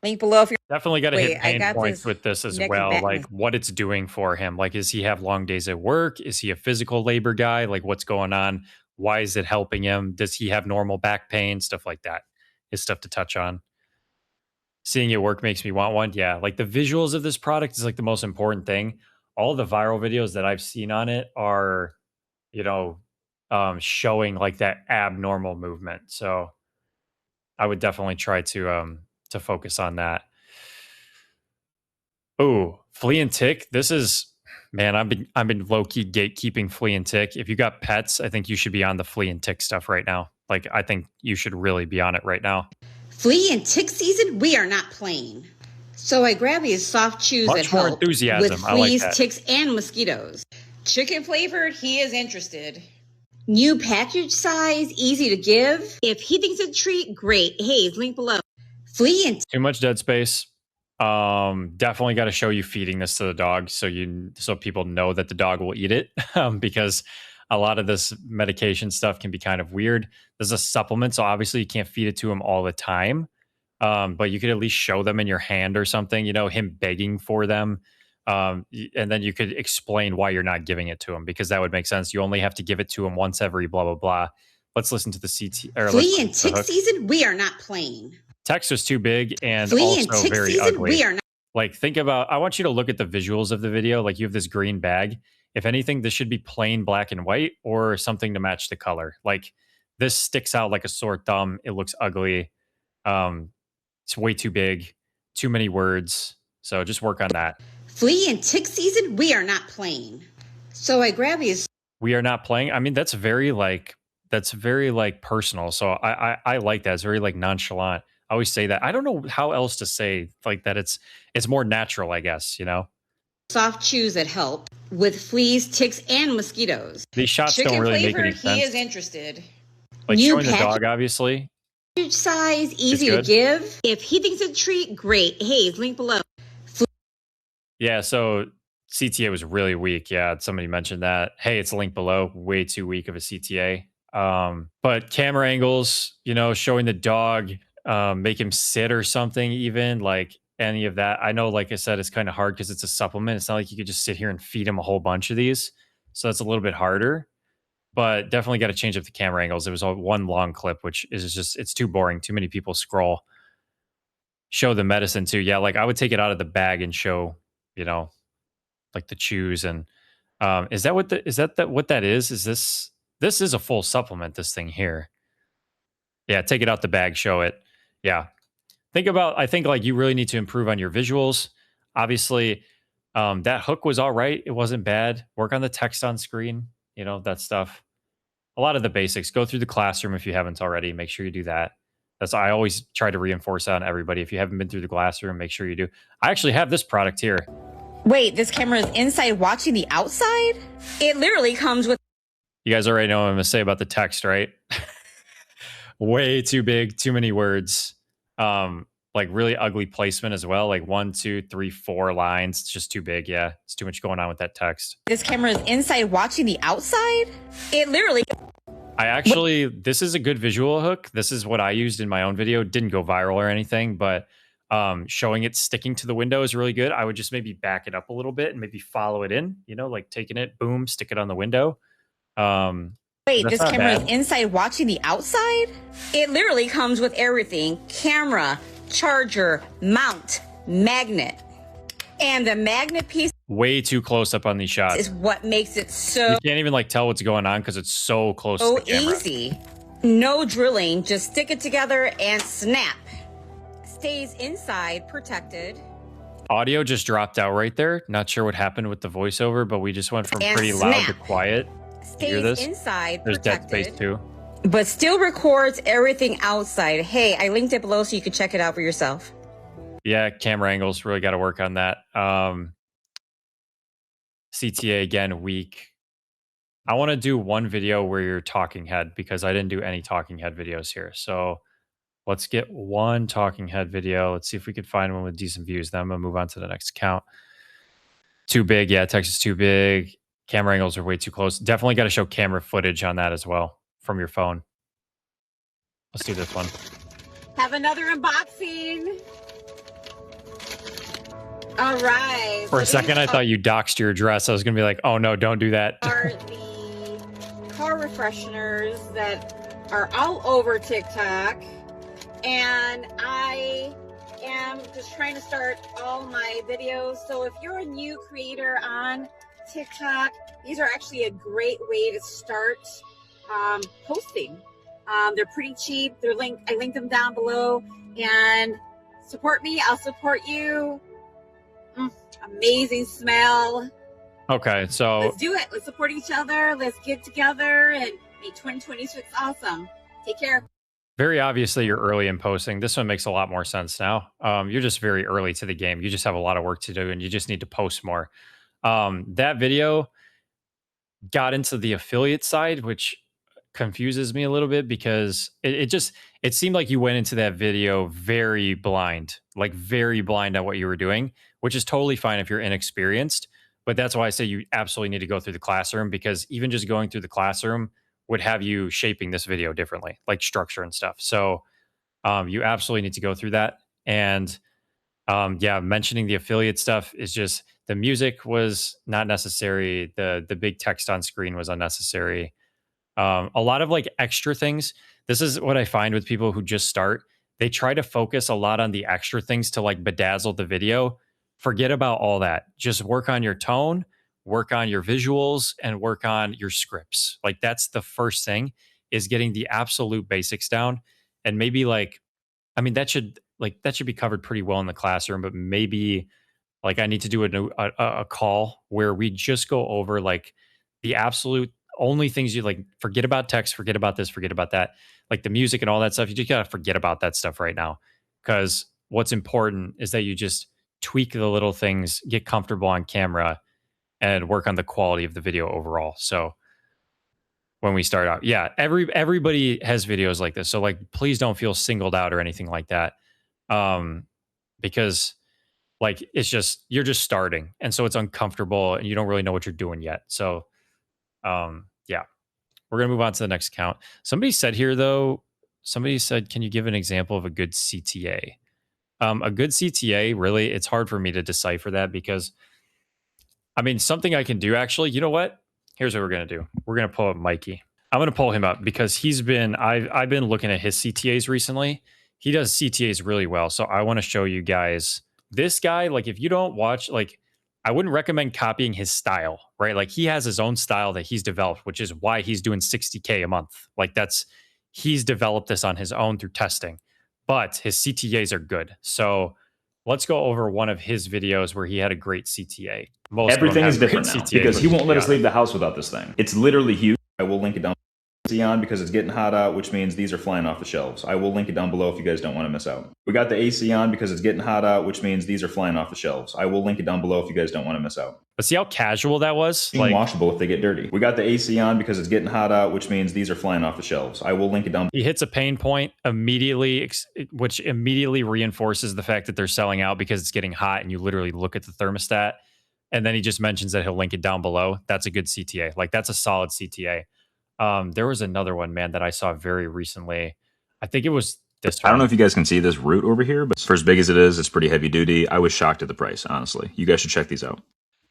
Link below if you're... Definitely got to hit pain points with this as well. Like what it's doing for him. Like, does he have long days at work? Is he a physical labor guy? Like what's going on? Why is it helping him? Does he have normal back pain? Stuff like that is stuff to touch on. Seeing it work makes me want one. Yeah, like the visuals of this product is like the most important thing. All the viral videos that I've seen on it are, showing like that abnormal movement. So I would definitely try to focus on that. Oh, flea and tick. This is, man, I've been low key gatekeeping flea and tick. If you got pets, I think you should be on the flea and tick stuff right now. Like I think you should really be on it right now. Flea and tick season, we are not playing. So I grab these soft chews Much more enthusiasm. with fleas, ticks, and mosquitoes. Chicken flavored, he is interested. New package size, easy to give. If he thinks it's a treat, great. Hey, link below. Flea and too much dead space. Definitely got to show you feeding this to the dog so people know that the dog will eat it. Because a lot of this medication stuff can be kind of weird. There's a supplement, so obviously you can't feed it to him all the time. But you could at least show them in your hand or something, him begging for them. And then you could explain why you're not giving it to him, because that would make sense. You only have to give it to him once every blah, blah, blah. Let's listen to the CT. Flea and tick season, we are not playing. Text was too big and Flea also and tick very season, ugly. We are not. Like, I want you to look at the visuals of the video. Like, you have this green bag. If anything, this should be plain black and white or something to match the color. Like, this sticks out like a sore thumb. It looks ugly. It's way too big, too many words. So just work on that. Flea and tick season, we are not playing. So I grab these. We are not playing. I mean, that's very personal. So I like that. It's very like nonchalant. I always say that. I don't know how else to say like that. It's more natural, I guess, Soft chews that help with fleas, ticks, and mosquitoes. These shots don't really make any sense. He is interested. Like showing the dog, obviously. Size, easy to give. If he thinks it's a treat, great. Hey, link below. Yeah, so CTA was really weak. Yeah, somebody mentioned that. Hey, it's a link below. Way too weak of a CTA. But camera angles, showing the dog, make him sit or something, even like any of that. I know, like I said, it's kind of hard because it's a supplement. It's not like you could just sit here and feed him a whole bunch of these. So that's a little bit harder. But definitely got to change up the camera angles. It was one long clip, which is just, it's too boring. Too many people scroll. Show the medicine too. Yeah, like I would take it out of the bag and show, like the chews. And is that what that is? Is this is a full supplement, this thing here. Yeah, take it out the bag, show it. Yeah. I think like you really need to improve on your visuals. Obviously, that hook was all right. It wasn't bad. Work on the text on screen, that stuff. A lot of the basics. Go through the classroom if you haven't already. Make sure you do that. I always try to reinforce that on everybody. If you haven't been through the classroom, make sure you do. I actually have this product here. Wait, this camera is inside watching the outside? It literally comes with... You guys already know what I'm going to say about the text, right? Way too big, too many words. Like really ugly placement as well. Like 1, 2, 3, 4 lines. It's just too big. Yeah, it's too much going on with that text. This camera is inside watching the outside? It literally... This is a good visual hook. This is what I used in my own video. It didn't go viral or anything, but showing it sticking to the window is really good. I would just maybe back it up a little bit and maybe follow it in, like taking it, boom, stick it on the window. Wait, this camera is inside watching the outside? It literally comes with everything: camera, charger, mount, magnet. And the magnet piece way too close up on these shots is what makes it so you can't even like tell what's going on because it's so close to the camera. Easy. No drilling, just stick it together and snap. Stays inside, protected. Audio just dropped out right there. Not sure what happened with the voiceover, but we just went from pretty loud to quiet. Stays hear this? Inside, There's protected. dead space too. But still records everything outside. Hey, I linked it below so you can check it out for yourself. Yeah, camera angles, really got to work on that. CTA again, weak. I want to do one video where you're talking head because I didn't do any talking head videos here. So let's get one talking head video. Let's see if we could find one with decent views. Then I'm going to move on to the next account. Too big. Yeah, text is too big. Camera angles are way too close. Definitely got to show camera footage on that as well from your phone. Let's do this one. Have another unboxing. All right. For a second, I thought you doxed your address. I was going to be like, oh no, don't do that. Are the car refresheners that are all over TikTok. And I am just trying to start all my videos. So if you're a new creator on TikTok, these are actually a great way to start posting. They're pretty cheap. I linked them down below. And support me, I'll support you. Amazing smell. Okay, so let's do it. Let's support each other. Let's get together and make 2026 awesome. Take care. Very obviously, you're early in posting. This one makes a lot more sense now. You're just very early to the game. You just have a lot of work to do, and you just need to post more. That video got into the affiliate side, which confuses me a little bit because it seemed like you went into that video very blind at what you were doing, which is totally fine if you're inexperienced. But that's why I say you absolutely need to go through the classroom, because even just going through the classroom would have you shaping this video differently, like structure and stuff. So you absolutely need to go through that. And yeah, mentioning the affiliate stuff is just, the music was not necessary. The big text on screen was unnecessary. A lot of like extra things. This is what I find with people who just start. They try to focus a lot on the extra things to like bedazzle the video. Forget about all that. Just work on your tone, work on your visuals, and work on your scripts. Like that's the first thing, is getting the absolute basics down. And maybe like, I mean, that should be covered pretty well in the classroom, but maybe like I need to do a call where we just go over like the absolute only things you like. Forget about text, forget about this, forget about that. Like the music and all that stuff, you just gotta forget about that stuff right now. Because what's important is that you just tweak the little things, get comfortable on camera, and work on the quality of the video overall. So when we start out, yeah, everybody has videos like this. So like, please don't feel singled out or anything like that. Because like, it's just, you're just starting. And so it's uncomfortable and you don't really know what you're doing yet. So yeah, we're going to move on to the next account. Somebody said, can you give an example of a good CTA? A good CTA, really, it's hard for me to decipher that, because I mean, something I can do actually, you know what? Here's what we're going to do. We're going to pull up Mikey. I'm going to pull him up because I've been looking at his CTAs recently. He does CTAs really well. So I want to show you guys this guy. Like if you don't watch, like I wouldn't recommend copying his style, right? Like he has his own style that he's developed, which is why he's doing 60K a month. Like he's developed this on his own through testing, but his CTAs are good. So let's go over one of his videos where he had a great CTA. Everything is different now because he won't let us leave the house without this thing. It's literally huge. I will link it down on because it's getting hot out, which means these are flying off the shelves. I will link it down below if you guys don't want to miss out. We got the AC on because it's getting hot out, which means these are flying off the shelves. I will link it down below if you guys don't want to miss out. But see how casual that was? Like washable if they get dirty. We got the AC on because it's getting hot out, which means these are flying off the shelves. I will link it down. He hits a pain point immediately, which immediately reinforces the fact that they're selling out because it's getting hot and you literally look at the thermostat. And then he just mentions that he'll link it down below. That's a good CTA. Like that's a solid CTA. There was another one, man, that I saw very recently. I think it was this one. I don't know if you guys can see this root over here, but for as big as it is, it's pretty heavy duty. I was shocked at the price, honestly. You guys should check these out.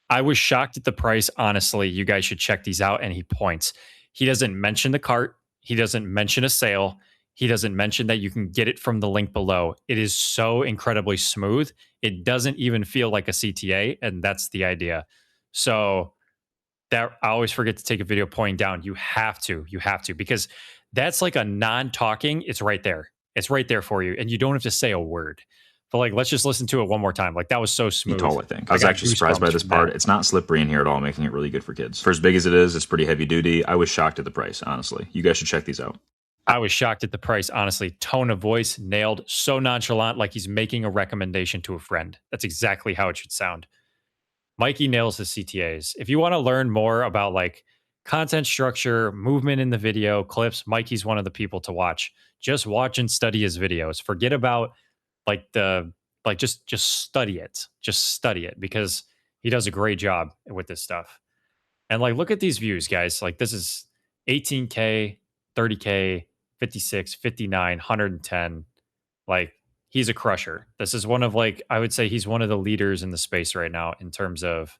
I was shocked at the price, honestly. You guys should check these out. And he points. He doesn't mention the cart. He doesn't mention a sale. He doesn't mention that you can get it from the link below. It is so incredibly smooth. It doesn't even feel like a CTA, and that's the idea. So that I always forget to take a video pointing down. You have to, because that's like a non-talking. It's right there. It's right there for you, and you don't have to say a word. But like, let's just listen to it one more time. Like that was so smooth. Tall, I think. I was actually surprised by this part. It's not slippery in here at all, making it really good for kids. For as big as it is, it's pretty heavy duty. I was shocked at the price, honestly. You guys should check these out. I was shocked at the price, honestly. Tone of voice, nailed. So nonchalant, like he's making a recommendation to a friend. That's exactly how it should sound. Mikey nails the CTAs. If you want to learn more about like content structure, movement in the video, clips, Mikey's one of the people to watch. Just watch and study his videos. Forget about like just study it. Just study it, because he does a great job with this stuff. And like, look at these views, guys. Like this is 18K, 30K, 56, 59, 110. Like he's a crusher. This is one of like, I would say he's one of the leaders in the space right now in terms of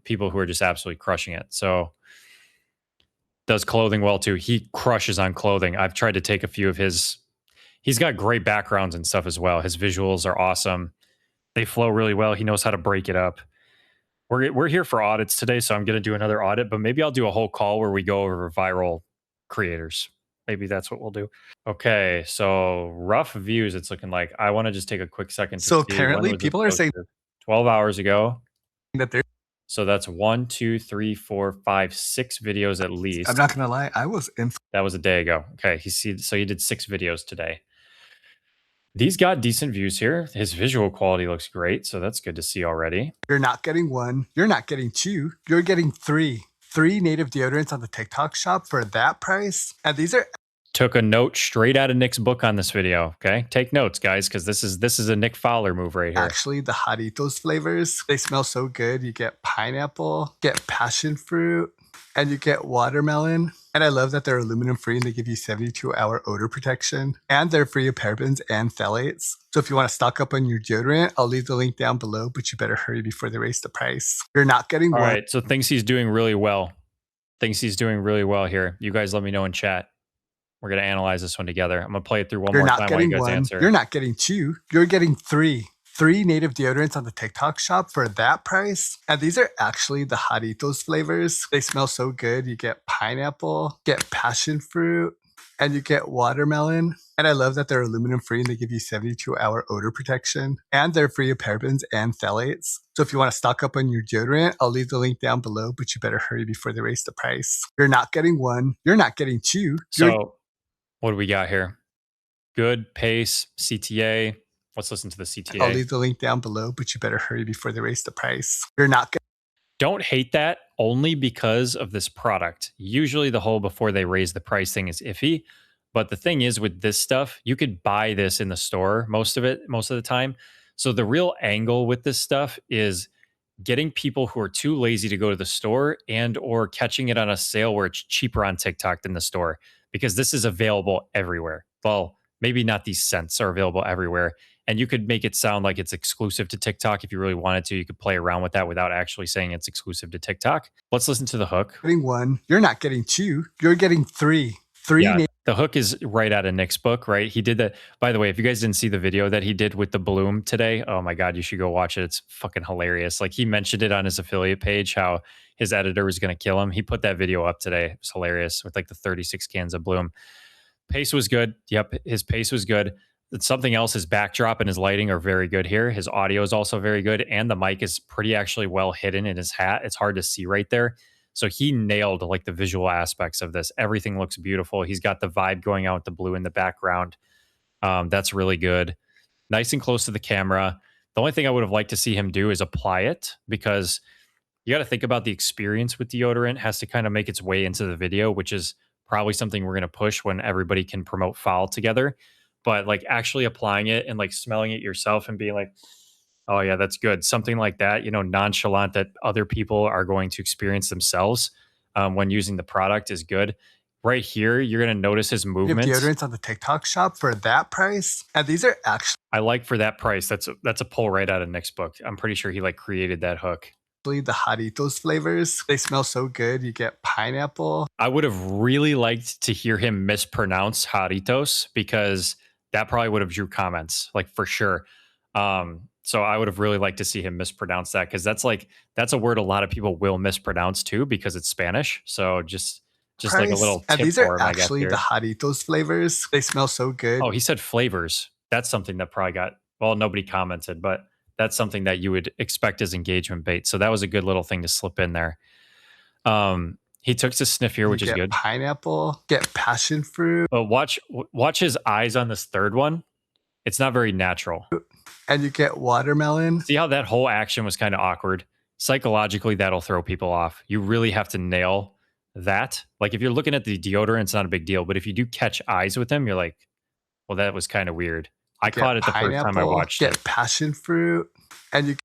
people who are just absolutely crushing it. So does clothing well too. He crushes on clothing. I've tried to take a few of his. He's got great backgrounds and stuff as well. His visuals are awesome. They flow really well. He knows how to break it up. We're here for audits today, so I'm going to do another audit, but maybe I'll do a whole call where we go over viral creators. Maybe that's what we'll do. Okay, so rough views, it's looking like. I want to just take a quick second to so apparently people are saying 12 hours ago. That they're So that's 1, 2, 3, 4, 5, 6 videos at least. I'm not going to lie. I was in. That was a day ago. Okay, so he did 6 videos today. These got decent views here. His visual quality looks great, so that's good to see already. You're not getting 1. You're not getting 2. You're getting 3. 3 native deodorants on the TikTok shop for that price. And these are. Took a note straight out of Nick's book on this video. Okay, take notes, guys, because this is a Nick Fowler move right here. Actually, the Haritos flavors, they smell so good. You get pineapple, get passion fruit, and you get watermelon. And I love that they're aluminum free and they give you 72-hour odor protection. And they're free of parabens and phthalates. So if you want to stock up on your deodorant, I'll leave the link down below, but you better hurry before they raise the price. You're not getting All one. right, so thinks he's doing really well. Thinks he's doing really well here. You guys let me know in chat. We're going to analyze this one together. I'm going to play it through one more time while you guys answer. You're not getting 2. You're getting 3. 3 native deodorants on the TikTok shop for that price. And these are actually the Haritos flavors. They smell so good. You get pineapple, get passion fruit, and you get watermelon. And I love that they're aluminum free and they give you 72-hour odor protection. And they're free of parabens and phthalates. So if you want to stock up on your deodorant, I'll leave the link down below, but you better hurry before they raise the price. You're not getting 1. You're not getting 2. So what do we got here? Good pace, CTA. Let's listen to the CTA. I'll leave the link down below, but you better hurry before they raise the price. You're not getting. Don't hate that only because of this product. Usually the whole before they raise the price thing is iffy. But the thing is with this stuff, you could buy this in the store most of the time. So the real angle with this stuff is getting people who are too lazy to go to the store and or catching it on a sale where it's cheaper on TikTok than the store, because this is available everywhere. Well, maybe not these scents are available everywhere. And you could make it sound like it's exclusive to TikTok if you really wanted to. You could play around with that without actually saying it's exclusive to TikTok. Let's listen to the hook. Getting 1. You're not getting 2. You're getting 3. The hook is right out of Nick's book, right? He did that. By the way, if you guys didn't see the video that he did with the bloom today, oh my God, you should go watch it. It's fucking hilarious. Like he mentioned it on his affiliate page, how his editor was going to kill him. He put that video up today. It was hilarious with like the 36 cans of bloom. Pace was good. Yep, his pace was good. Something else, his backdrop and his lighting are very good here. His audio is also very good. And the mic is pretty actually well hidden in his hat. It's hard to see right there. So he nailed like the visual aspects of this. Everything looks beautiful. He's got the vibe going out with the blue in the background. That's really good. Nice and close to the camera. The only thing I would have liked to see him do is apply it, because you got to think about the experience with deodorant has to kind of make its way into the video, which is probably something we're going to push when everybody can promote Fowl together. But like actually applying it and like smelling it yourself and being like, oh yeah, that's good. Something like that, nonchalant that other people are going to experience themselves when using the product is good. Right here, you're going to notice his movements. Deodorants on the TikTok shop for that price. And these are actually. I like for that price. That's a pull right out of Nick's book. I'm pretty sure he like created that hook. the Jarritos flavors. They smell so good. You get pineapple. I would have really liked to hear him mispronounce Jarritos because that probably would have drew comments, like for sure. So I would have really liked to see him mispronounce that because that's a word a lot of people will mispronounce too because it's Spanish. So just like a little tip these for are him, I guess. actually the Jarritos flavors. They smell so good. Oh, he said flavors. That's something that probably got, well, nobody commented, but that's something that you would expect as engagement bait. So that was a good little thing to slip in there. He took to sniff here, which is good. Pineapple, get passion fruit. But watch his eyes on this third one. It's not very natural. And you get watermelon. See how that whole action was kind of awkward? Psychologically, that'll throw people off. You really have to nail that. Like if you're looking at the deodorant, it's not a big deal. But if you do catch eyes with him, you're like, well, that was kind of weird. I caught it the first time I watched it. Get passion fruit. And you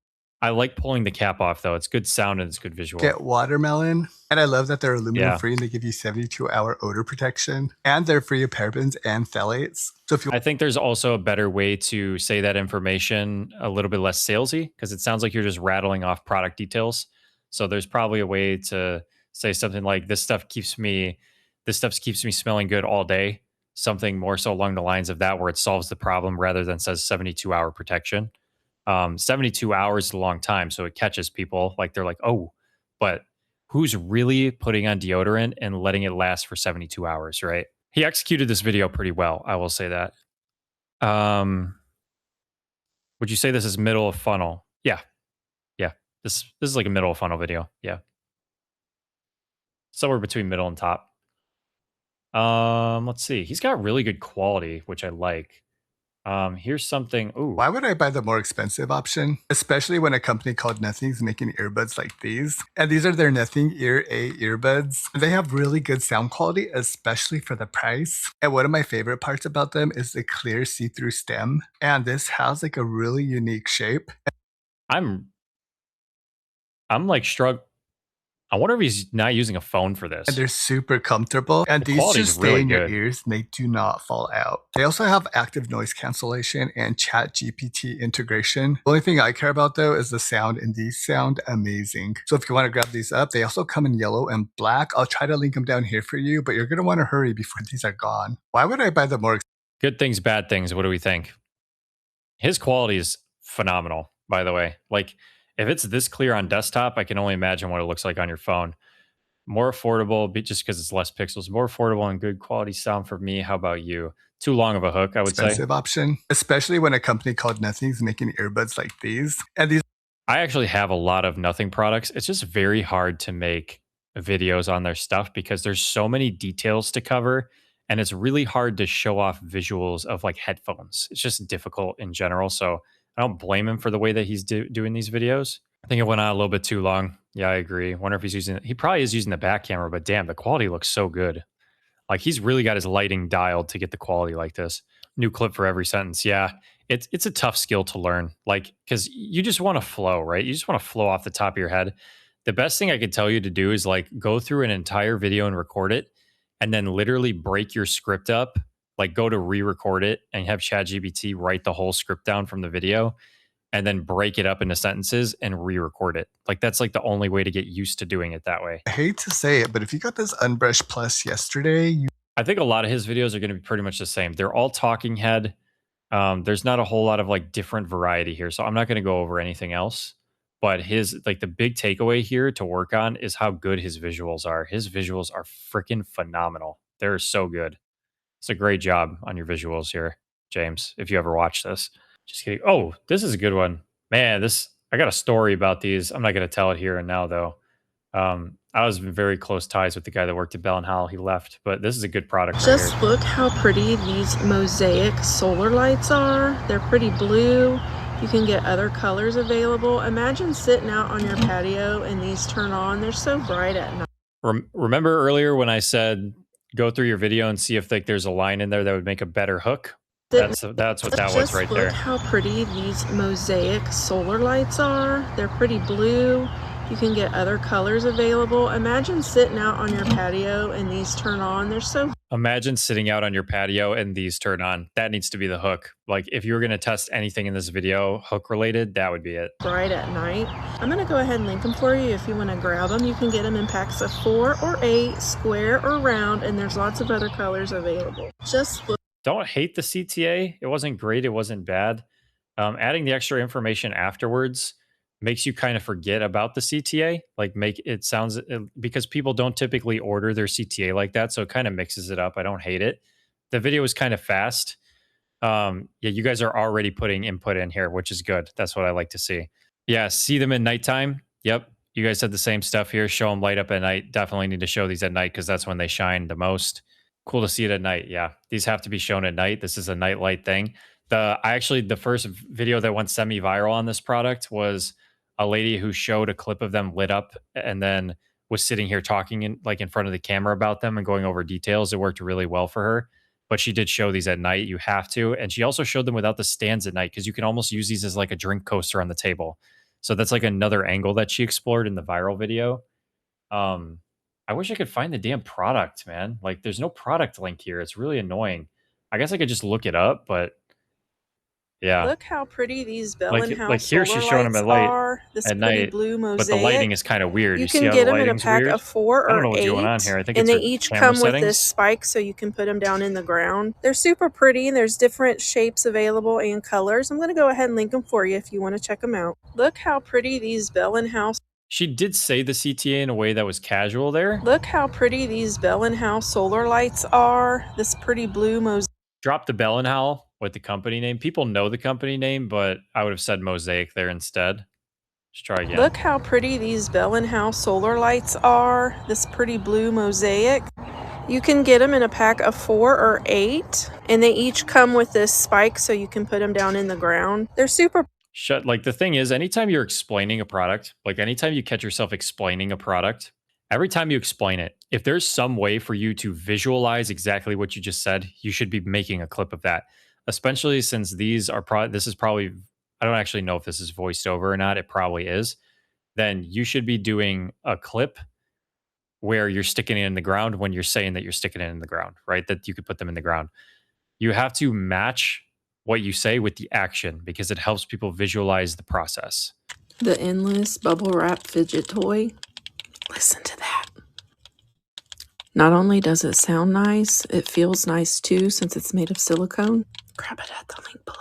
I like pulling the cap off, though. It's good sound and it's good visual. Get watermelon. And I love that they're aluminum free and they give you 72-hour odor protection. And they're free of parabens and phthalates. So if you, I think there's also a better way to say that information a little bit less salesy because it sounds like you're just rattling off product details. So there's probably a way to say something like this stuff keeps me smelling good all day. Something more so along the lines of that where it solves the problem rather than says 72-hour protection. 72 hours is a long time, so it catches people like they're like, oh, but who's really putting on deodorant and letting it last for 72 hours, right? He executed this video pretty well, I will say that. Would you say this is middle of funnel? Yeah. This is like a middle of funnel video. Yeah. Somewhere between middle and top. Let's see. He's got really good quality, which I like. Here's something. Ooh. Why would I buy the more expensive option? Especially when a company called Nothing's making earbuds like these. And these are their Nothing Ear A earbuds. They have really good sound quality, especially for the price. And one of my favorite parts about them is the clear see-through stem. And this has like a really unique shape. I'm like struck. I wonder if he's not using a phone for this. And they're super comfortable. And these just stay in your ears and they do not fall out. They also have active noise cancellation and chat GPT integration. The only thing I care about though is the sound, and these sound amazing. So if you want to grab these up, they also come in yellow and black. I'll try to link them down here for you, but you're going to want to hurry before these are gone. Why would I buy the more good things, bad things? What do we think? His quality is phenomenal, by the way. Like, if it's this clear on desktop, I can only imagine what it looks like on your phone. More affordable, just because it's less pixels. More affordable and good quality sound for me. How about you? Too long of a hook, I would say. Expensive option, especially when a company called Nothing's making earbuds like these. And these. I actually have a lot of Nothing products. It's just very hard to make videos on their stuff because there's so many details to cover. And it's really hard to show off visuals of like headphones. It's just difficult in general. So I don't blame him for the way that he's doing these videos. I think it went on a little bit too long. Yeah, I agree. Wonder if he probably is using the back camera, but damn, the quality looks so good. Like he's really got his lighting dialed to get the quality like this. New clip for every sentence. Yeah, it's a tough skill to learn. Like, because you just want to flow, right? You just want to flow off the top of your head. The best thing I could tell you to do is like go through an entire video and record it and then literally break your script up. Like go to re-record it and have ChatGPT write the whole script down from the video and then break it up into sentences and re-record it. Like that's like the only way to get used to doing it that way. I hate to say it, but if you got this Unbrushed Plus yesterday, I think a lot of his videos are going to be pretty much the same. They're all talking head. There's not a whole lot of like different variety here. So I'm not going to go over anything else. But his like the big takeaway here to work on is how good his visuals are. His visuals are freaking phenomenal. They're so good. It's a great job on your visuals here, James, if you ever watch this. Just kidding. Oh, this is a good one. Man, I got a story about these. I'm not going to tell it here and now, though. I was in very close ties with the guy that worked at Bell & Howell. He left, but this is a good product. Just look how pretty these mosaic solar lights are. They're pretty blue. You can get other colors available. Imagine sitting out on your patio and these turn on. They're so bright at night. Remember earlier when I said go through your video and see if like there's a line in there that would make a better hook? That's what that was right there. Just look how pretty these mosaic solar lights are. They're pretty blue. You can get other colors available. Imagine sitting out on your patio and these turn on. They're so... Imagine sitting out on your patio and these turn on. That needs to be the hook. Like if you were going to test anything in this video, hook related, that would be it. Bright at night. I'm going to go ahead and link them for you. If you want to grab them, you can get them in packs of 4 or 8, square or round, and there's lots of other colors available. Just look. Don't hate the CTA. It wasn't great. It wasn't bad. Adding the extra information afterwards makes you kind of forget about the CTA. Like because people don't typically order their CTA like that. So it kind of mixes it up. I don't hate it. The video is kind of fast. Yeah, you guys are already putting input in here, which is good. That's what I like to see. Yeah, see them in nighttime. Yep. You guys said the same stuff here. Show them light up at night. Definitely need to show these at night because that's when they shine the cool to see it at night. Yeah, these have to be shown at night. This is a night light thing. The first video that went semi-viral on this product was a lady who showed a clip of them lit up and then was sitting here talking in front of the camera about them and going over details. It worked really well for her, but she did show these at night. You have to. And she also showed them without the stands at night because you can almost use these as like a drink coaster on the table. So that's like another angle that she explored in the viral video. I wish I could find the damn product, man. Like there's no product link here. It's really annoying. I guess I could just look it up, but yeah. Look how pretty these Bell & House like here she's showing them at light This at pretty night, blue mosaic. but the lighting is kind of weird. You see can how get the them in a lighting's pack weird? of 4 I don't know or what's 8, going on here. I think and it's they her each camera come with settings. this spike so you can put them down in the ground. They're super pretty, and there's different shapes available and colors. I'm going to go ahead and link them for you if you want to check them out. Look how pretty these Bell & House. She did say the CTA in a way that was casual there. Look how pretty these Bell & House solar lights are. This pretty blue mosaic. Drop the Bell & Howell with the company name. People know the company name, but I would have said Mosaic there instead. Let's try again. Look how pretty these Bell & House solar lights are. This pretty blue mosaic. You can get them in a pack of 4 or 8, and they each come with this spike so you can put them down in the ground. They're super. Like the thing is, anytime you're explaining a product, like anytime you catch yourself explaining a product, every time you explain it, if there's some way for you to visualize exactly what you just said, you should be making a clip of that. Especially since these are this is probably, I don't actually know if this is voiced over or not. It probably is. Then you should be doing a clip where you're sticking it in the ground when you're saying that you're sticking it in the ground, right? That you could put them in the ground. You have to match what you say with the action because it helps people visualize the process. The endless bubble wrap fidget toy. Listen to that. Not only does it sound nice, it feels nice too since it's made of silicone. Grab it at the link below.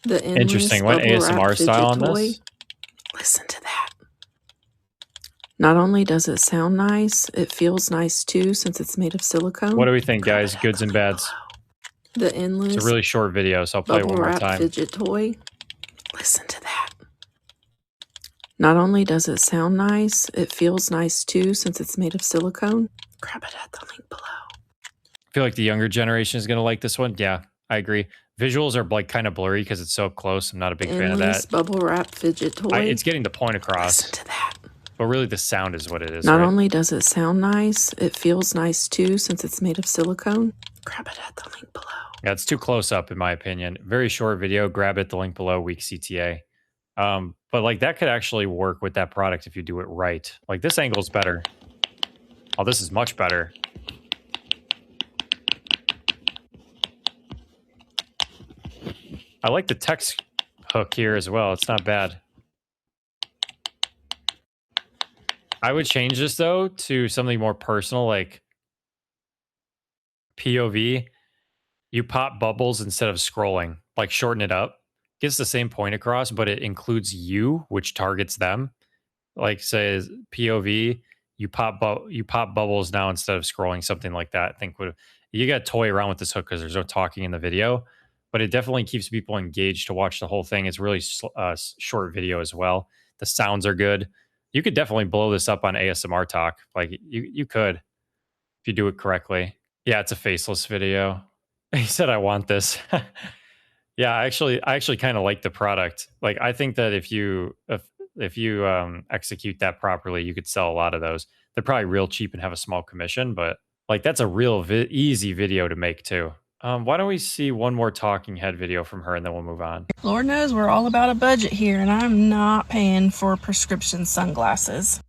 The endless Interesting. What bubble ASMR wrap style on fidget toy. this? Listen to that. Not only does it sound nice, it feels nice too since it's made of silicone. What do we think, guys? Goods and bads. The endless. It's a really short video, so I'll play it one more time. Fidget toy. Listen to that. Not only does it sound nice, it feels nice too since it's made of silicone. Grab it at the link below. I feel like the younger generation is going to like this one. Yeah, I agree. Visuals are like kind of blurry because it's so close. I'm not a big fan of that. Bubble wrap fidget toy. It's getting the point across. Listen to that. But really the sound is what it is. Not right? only does it sound nice, it feels nice too since it's made of silicone. Grab it at the link below. Yeah, it's too close up in my opinion. Very short video. Grab it, the link below, weak CTA. But like that could actually work with that product if you do it right. Like this angle's better. Oh, this is much better. I like the text hook here as well. It's not bad. I would change this though to something more personal, like POV. You pop bubbles instead of scrolling, like shorten it up. Gets the same point across, but it includes you, which targets them. Like says POV, you pop bubbles now instead of scrolling, something like that. I think you got to toy around with this hook because there's no talking in the video, but it definitely keeps people engaged to watch the whole thing. It's really short video as well. The sounds are good. You could definitely blow this up on ASMR Talk. Like you could if you do it correctly. Yeah, it's a faceless video. He said, "I want this." Yeah, I actually kind of like the product. Like, I think that if you execute that properly, you could sell a lot of those. They're probably real cheap and have a small commission, but like that's a real easy video to make too. Why don't we see one more talking head video from her and then we'll move on. Lord knows we're all about a budget here, and I'm not paying for prescription sunglasses.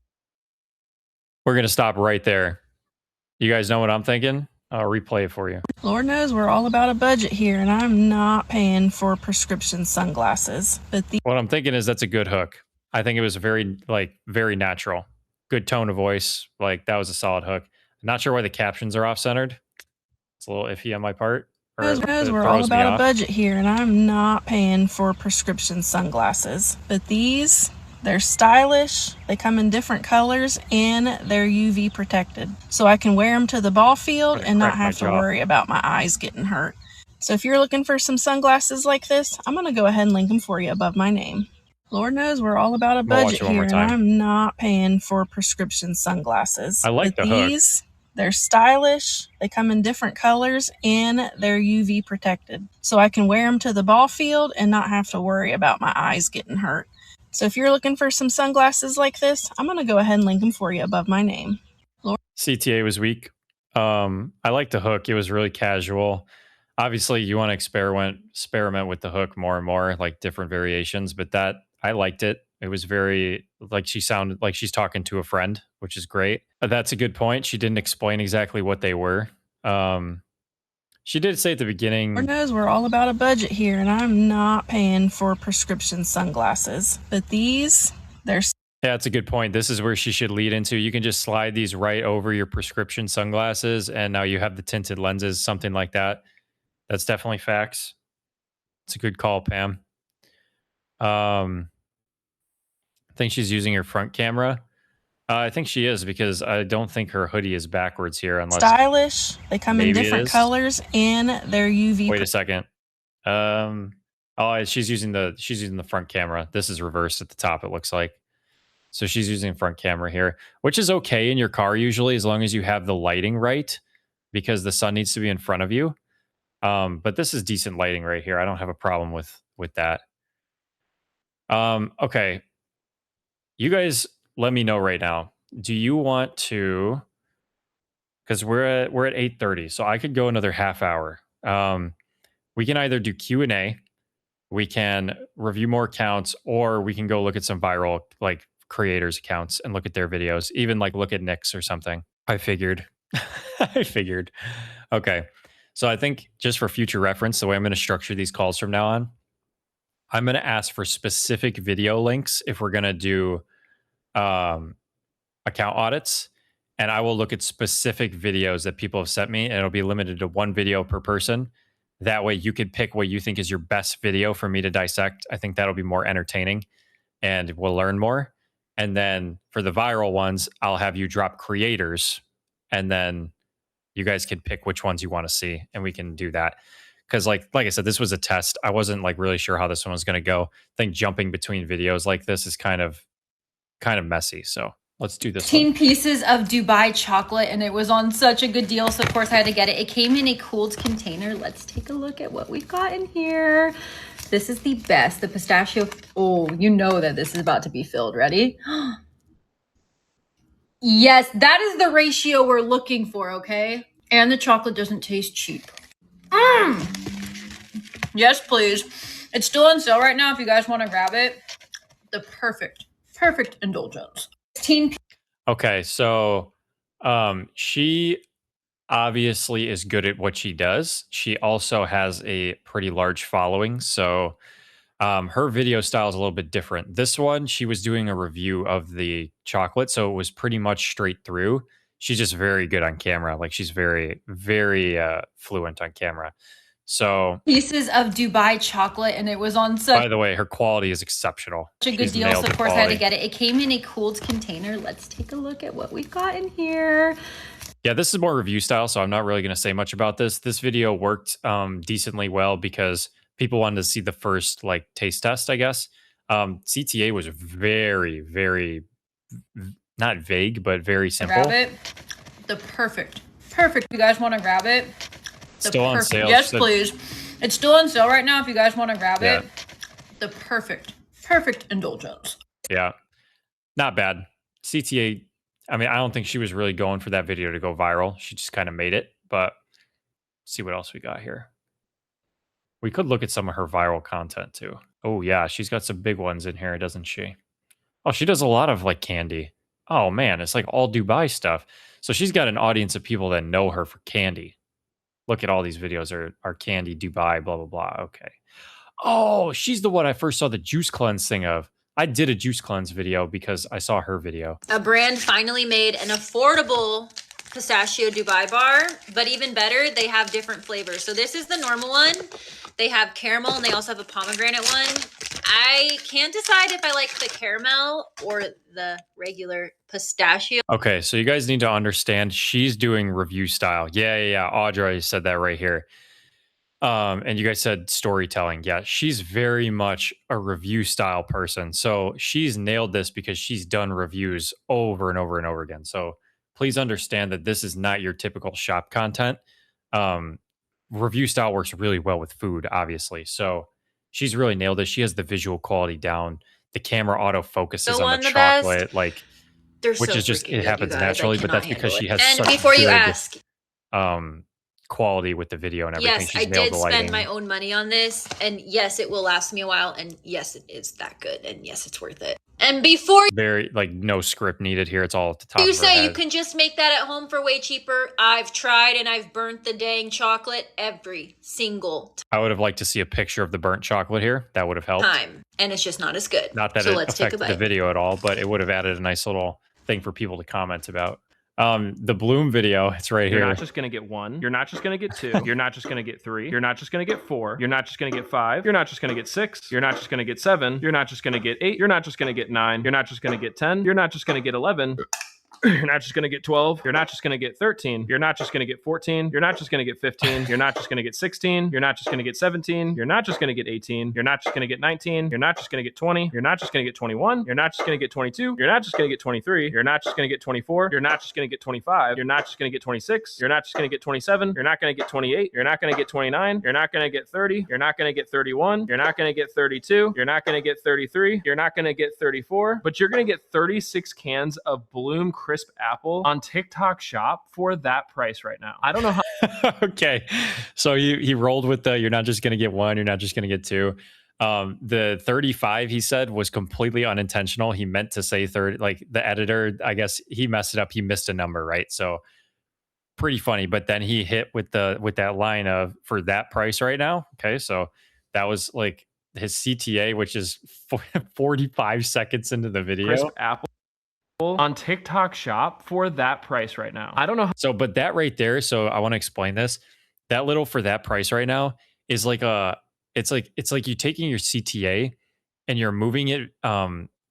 We're gonna stop right there. You guys know what I'm thinking? I'll replay it for you. Lord knows we're all about a budget here, and I'm not paying for prescription sunglasses. But what I'm thinking is that's a good hook. I think it was very natural. Good tone of voice. Like that was a solid hook. Not sure why the captions are off centered. It's a little iffy on my part. We're all about a budget here, and I'm not paying for prescription sunglasses. But these, they're stylish, they come in different colors, and they're UV protected. So I can wear them to the ball field and not have to worry about my eyes getting hurt. So if you're looking for some sunglasses like this, I'm going to go ahead and link them for you above my name. Lord knows we're all about a budget here, and I'm not paying for prescription sunglasses. I like the hook. They're stylish, they come in different colors, and they're UV protected. So I can wear them to the ball field and not have to worry about my eyes getting hurt. So if you're looking for some sunglasses like this, I'm going to go ahead and link them for you above my name. CTA was weak. I like the hook. It was really casual. Obviously, you want to experiment with the hook more and more, like different variations, but that I liked it. It was very, like, she sounded like she's talking to a friend, which is great. That's a good point. She didn't explain exactly what they were. She did say at the beginning. Lord knows we're all about a budget here, and I'm not paying for prescription sunglasses. But these, they're... Yeah, that's a good point. This is where she should lead into. You can just slide these right over your prescription sunglasses, and now you have the tinted lenses, something like that. That's definitely facts. It's a good call, Pam. I think she's using her front camera. I think she is, because I don't think her hoodie is backwards here. Unless stylish. They come in different colors, and they're UV. Wait a second. Oh, she's using the front camera. This is reversed at the top, it looks like. So she's using front camera here, which is okay in your car usually, as long as you have the lighting right, because the sun needs to be in front of you. But this is decent lighting right here. I don't have a problem with that. Okay. You guys let me know right now. Do you want to, because we're at 8:30, so I could go another half hour. We can either do Q&A, we can review more accounts, or we can go look at some viral like creators accounts and look at their videos, even like look at Nick's or something. I figured. I figured. Okay. So I think just for future reference, the way I'm going to structure these calls from now on, I'm going to ask for specific video links if we're going to do account audits, and I will look at specific videos that people have sent me, and it'll be limited to one video per person. That way you can pick what you think is your best video for me to dissect. I think that'll be more entertaining and we'll learn more. And then for the viral ones, I'll have you drop creators, and then you guys can pick which ones you want to see, and we can do that. Because like I said, this was a test. I wasn't like really sure how this one was going to go. I think jumping between videos like this is kind of messy. So let's do this 15 pieces of Dubai chocolate, and it was on such a good deal, so of course I had to get it. It came in a cooled container. Let's take a look at what we've got in here. This is the best, the pistachio. Oh, you know that this is about to be filled. Ready? Yes, that is the ratio we're looking for, okay? And the chocolate doesn't taste cheap. Yes, please. It's still on sale right now if you guys want to grab it. The perfect indulgence. Okay, so she obviously is good at what she does. She also has a pretty large following, so her video style is a little bit different. This one, she was doing a review of the chocolate, so it was pretty much straight through. She's just very good on camera. Like, she's very, very fluent on camera. So pieces of Dubai chocolate, and it was on such, by the way, her quality is exceptional. Such a good deal, so of course I had to get it. It came in a cooled container. Let's take a look at what we've got in here. Yeah, this is more review style, so I'm not really going to say much about this. This video worked decently well because people wanted to see the first like taste test, I guess. CTA was very, very not vague, but very simple. Grab it. The perfect. You guys want to grab it? Still on sale. Yes, please. It's still on sale right now if you guys want to grab it. The perfect indulgence. Yeah, not bad. CTA, I mean, I don't think she was really going for that video to go viral. She just kind of made it, but let's see what else we got here. We could look at some of her viral content too. Oh yeah, she's got some big ones in here, doesn't she? Oh, she does a lot of like candy. Oh man, it's like all Dubai stuff. So she's got an audience of people that know her for candy. look at all these videos are candy, Dubai, blah, blah, blah. Okay. Oh, she's the one I first saw the juice cleanse thing of. I did a juice cleanse video because I saw her video. A brand finally made an affordable pistachio Dubai bar, but even better, they have different flavors. So this is the normal one. They have caramel and they also have a pomegranate one. I can't decide if I like the caramel or the regular pistachio. Okay, so you guys need to understand she's doing review style. Yeah. Audrey said that right here. And you guys said storytelling. Yeah, she's very much a review style person. So she's nailed this because she's done reviews over and over and over again. So please understand that this is not your typical shop content. Review style works really well with food, obviously. So she's really nailed it. She has the visual quality down. The camera auto focuses on the chocolate, best. like They're which so is just freaking it good, happens you guys. naturally, but that's because she has And such before you good, ask, quality with the video and everything. yes, She's I nailed did the spend lighting. my own money on this, and yes, it will last me a while, and yes, it is that good, and yes, it's worth it. And before Very like no script needed here. It's all at the top. you of her say you head. can just make that at home for way cheaper, I've tried and I've burnt the dang chocolate every single I would have liked to see a picture of the burnt chocolate here. That would have helped. time, and it's just not as good. Not that so it let's take a affected the bite. video at all, but it would have added a nice little thing for people to comment about. The Bloom video, it's right here. You're not just going to get 1. You're not just going to get 2. You're not just going to get 3. You're not just going to get 4. You're not just going to get 5. You're not just going to get 6. You're not just going to get 7. You're not just going to get 8. You're not just going to get 9. You're not just going to get 10. You're not just going to get 11. You're not just going to get 12. You're not just going to get 13. You're not just going to get 14. You're not just going to get 15. You're not just going to get 16. You're not just going to get 17. You're not just going to get 18. You're not just going to get 19. You're not just going to get 20. You're not just going to get 21. You're not just going to get 22. You're not just going to get 23. You're not just going to get 24. You're not just going to get 25. You're not just going to get 26. You're not just going to get 27. You're not going to get 28. You're not going to get 29. You're not going to get 30. You're not going to get 31. You're not going to get 32. You're not going to get 33. You're not going to get 34. But you're going to get 36 cans of Bloom Crisp Apple on TikTok Shop for that price right now. I don't know how. Okay, so he rolled with the you're not just going to get 1, you're not just going to get 2. The 35 he said was completely unintentional. He meant to say 30. Like the editor, I guess he messed it up. He missed a number, right? So pretty funny. But then he hit with that line of for that price right now. Okay, so that was like his CTA, which is 45 seconds into the video. Crisp Apple on TikTok Shop for that price right now. I don't know. So, but that right there. So I want to explain this. That little for that price right now is like it's like you taking your CTA and you're moving it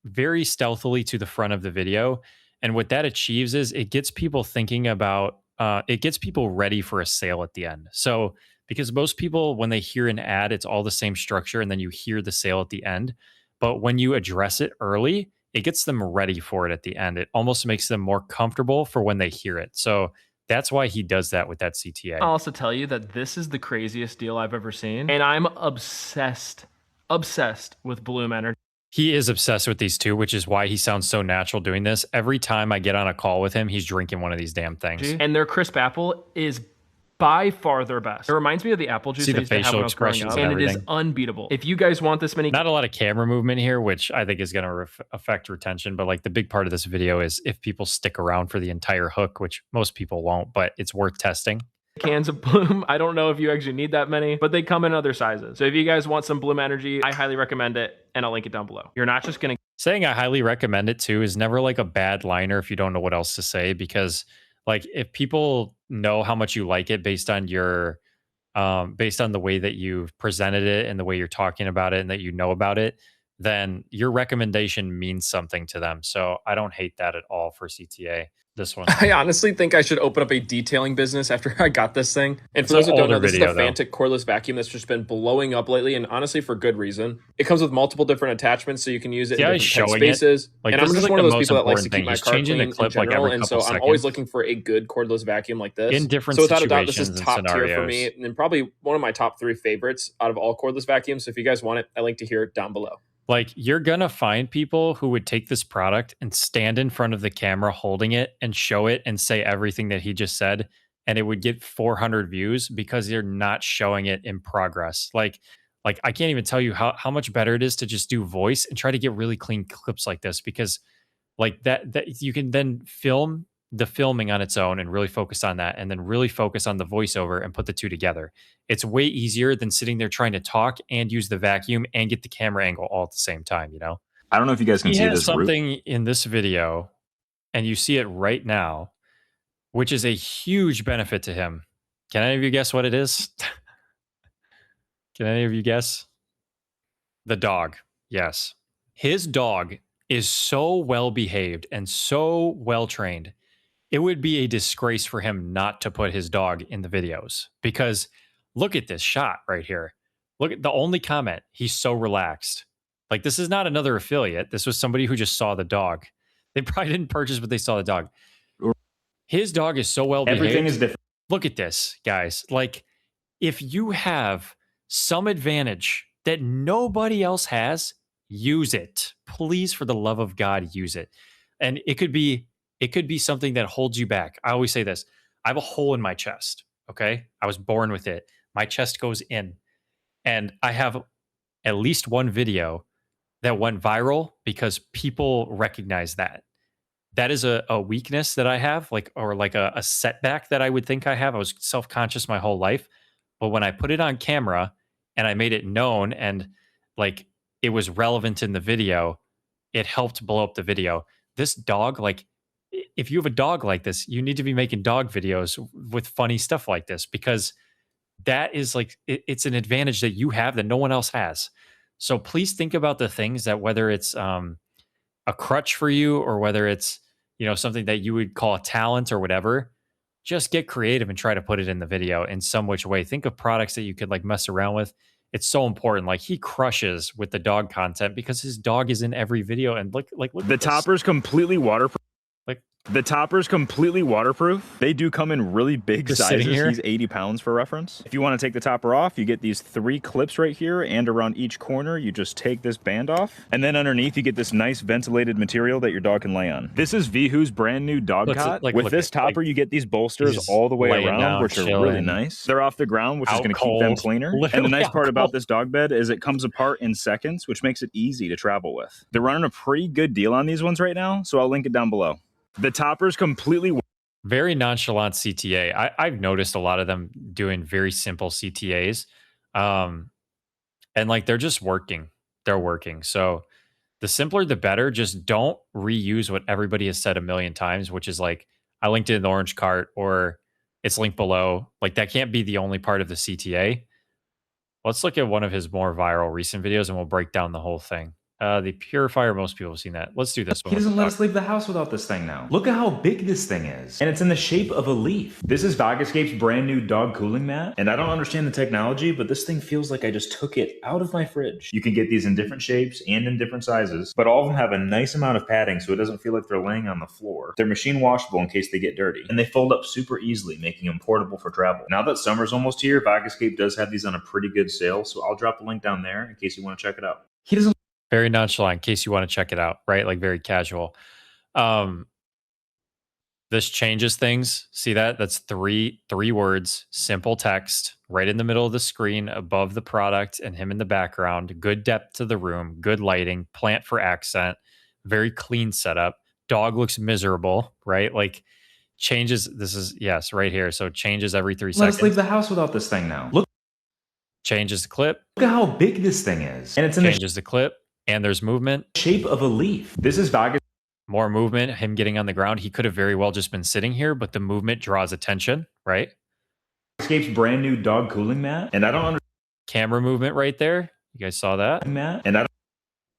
very stealthily to the front of the video. And what that achieves is it gets people thinking about, it gets people ready for a sale at the end. So because most people, when they hear an ad, it's all the same structure and then you hear the sale at the end. But when you address it early, it gets them ready for it at the end. It almost makes them more comfortable for when they hear it. So that's why he does that with that CTA. I'll also tell you that this is the craziest deal I've ever seen. And I'm obsessed with Bloom Energy. He is obsessed with these two, which is why he sounds so natural doing this. Every time I get on a call with him, he's drinking one of these damn things. And their crisp apple is by far their best. It reminds me of the apple juice I used to have when I was growing up, and it is unbeatable. If you guys want this many... Not a lot of camera movement here, which I think is going to affect retention, but like the big part of this video is if people stick around for the entire hook, which most people won't, but it's worth testing. Cans of Bloom. I don't know if you actually need that many, but they come in other sizes. So if you guys want some Bloom Energy, I highly recommend it, and I'll link it down below. You're not just going to... Saying I highly recommend it too is never like a bad liner if you don't know what else to say, because like if people know how much you like it based on your based on the way that you've presented it and the way you're talking about it and that you know about it, then your recommendation means something to them. So I don't hate that at all for CTA. This one. I honestly think I should open up a detailing business after I got this thing. And for those that don't know, this is the Fantic cordless vacuum that's just been blowing up lately, and honestly for good reason. It comes with multiple different attachments, so you can use it in different spaces. Like, and I'm just like one of those people that likes to keep my car clean in clip general, like and so I'm always looking for a good cordless vacuum like this. In different so without a doubt, this situations is and top tier scenarios. for me, and probably one of my top 3 favorites out of all cordless vacuums. So if you guys want it, I link to here down below. Like you're going to find people who would take this product and stand in front of the camera holding it and show it and say everything that he just said. And it would get 400 views because they're not showing it in progress. Like I can't even tell you how much better it is to just do voice and try to get really clean clips like this, because like that you can then film the filming on its own and really focus on that, and then really focus on the voiceover and put the two together. It's way easier than sitting there trying to talk and use the vacuum and get the camera angle all at the same time, you know? I don't know if you guys can see this something in this video, and you see it right now, which is a huge benefit to him. Can any of you guess what it is? Can any of you guess? The dog. Yes. His dog is so well behaved and so well trained. It would be a disgrace for him not to put his dog in the videos, because look at this shot right here. Look at the only comment. He's so relaxed. Like, this is not another affiliate. This was somebody who just saw the dog. They probably didn't purchase, but they saw the dog. His dog is so well behaved. Everything is different. Look at this, guys. Like, if you have some advantage that nobody else has, use it. Please, for the love of God, use it. And it could be something that holds you back. I always say this. I have a hole in my chest, okay? I was born with it. My chest goes in. And I have at least one video that went viral because people recognize that. That is a weakness that I have, or a setback that I would think I have. I was self-conscious my whole life. But when I put it on camera and I made it known and like it was relevant in the video, it helped blow up the video. This dog, like, if you have a dog like this, you need to be making dog videos with funny stuff like this, because that is like, it's an advantage that you have that no one else has. So please think about the things that, whether it's a crutch for you or whether it's, you know, something that you would call a talent or whatever, just get creative and try to put it in the video in some which way. Think of products that you could like mess around with. It's so important. Like, he crushes with the dog content because his dog is in every video. And look the topper's completely waterproof. The topper's completely waterproof. They do come in really big sizes. He's 80 pounds for reference. If you want to take the topper off, you get these 3 clips right here, and around each corner, you just take this band off. And then underneath, you get this nice ventilated material that your dog can lay on. This is Vihu's brand new dog cot. With this topper, you get these bolsters all the way around, which are really nice. They're off the ground, which is going to keep them cleaner. And the nice part about this dog bed is it comes apart in seconds, which makes it easy to travel with. They're running a pretty good deal on these ones right now, so I'll link it down below. The topper's completely very nonchalant CTA. I've noticed a lot of them doing very simple CTAs. And like, they're just working. They're working. So the simpler, the better. Just don't reuse what everybody has said a million times, which is like, I linked it in the orange cart, or it's linked below. Like, that can't be the only part of the CTA. Let's look at one of his more viral recent videos and we'll break down the whole thing. The purifier, most people have seen that. Let's do this one. He doesn't let us leave the house without this thing now. Look at how big this thing is. And it's in the shape of a leaf. This is Vagascape's brand new dog cooling mat. And I don't understand the technology, but this thing feels like I just took it out of my fridge. You can get these in different shapes and in different sizes, but all of them have a nice amount of padding so it doesn't feel like they're laying on the floor. They're machine washable in case they get dirty. And they fold up super easily, making them portable for travel. Now that summer's almost here, Vagascape does have these on a pretty good sale, so I'll drop a link down there in case you want to check it out. He doesn't very nonchalant in case you want to check it out, right? Like, very casual. This changes things. See that? That's three words, simple text right in the middle of the screen above the product and him in the background. Good depth to the room, good lighting, plant for accent, very clean setup. Dog looks miserable, right? Like, changes. This is, yes, right here. So changes every 3 seconds. Let's leave the house without this thing now. Look. Changes the clip. Look at how big this thing is. And it's in changes the clip. And there's movement. Shape of a leaf. This is Vagas. More movement, him getting on the ground. He could have very well just been sitting here, but the movement draws attention, right? Vagascape's brand new dog cooling mat. And I don't understand. Camera movement right there. You guys saw that? Mat. And I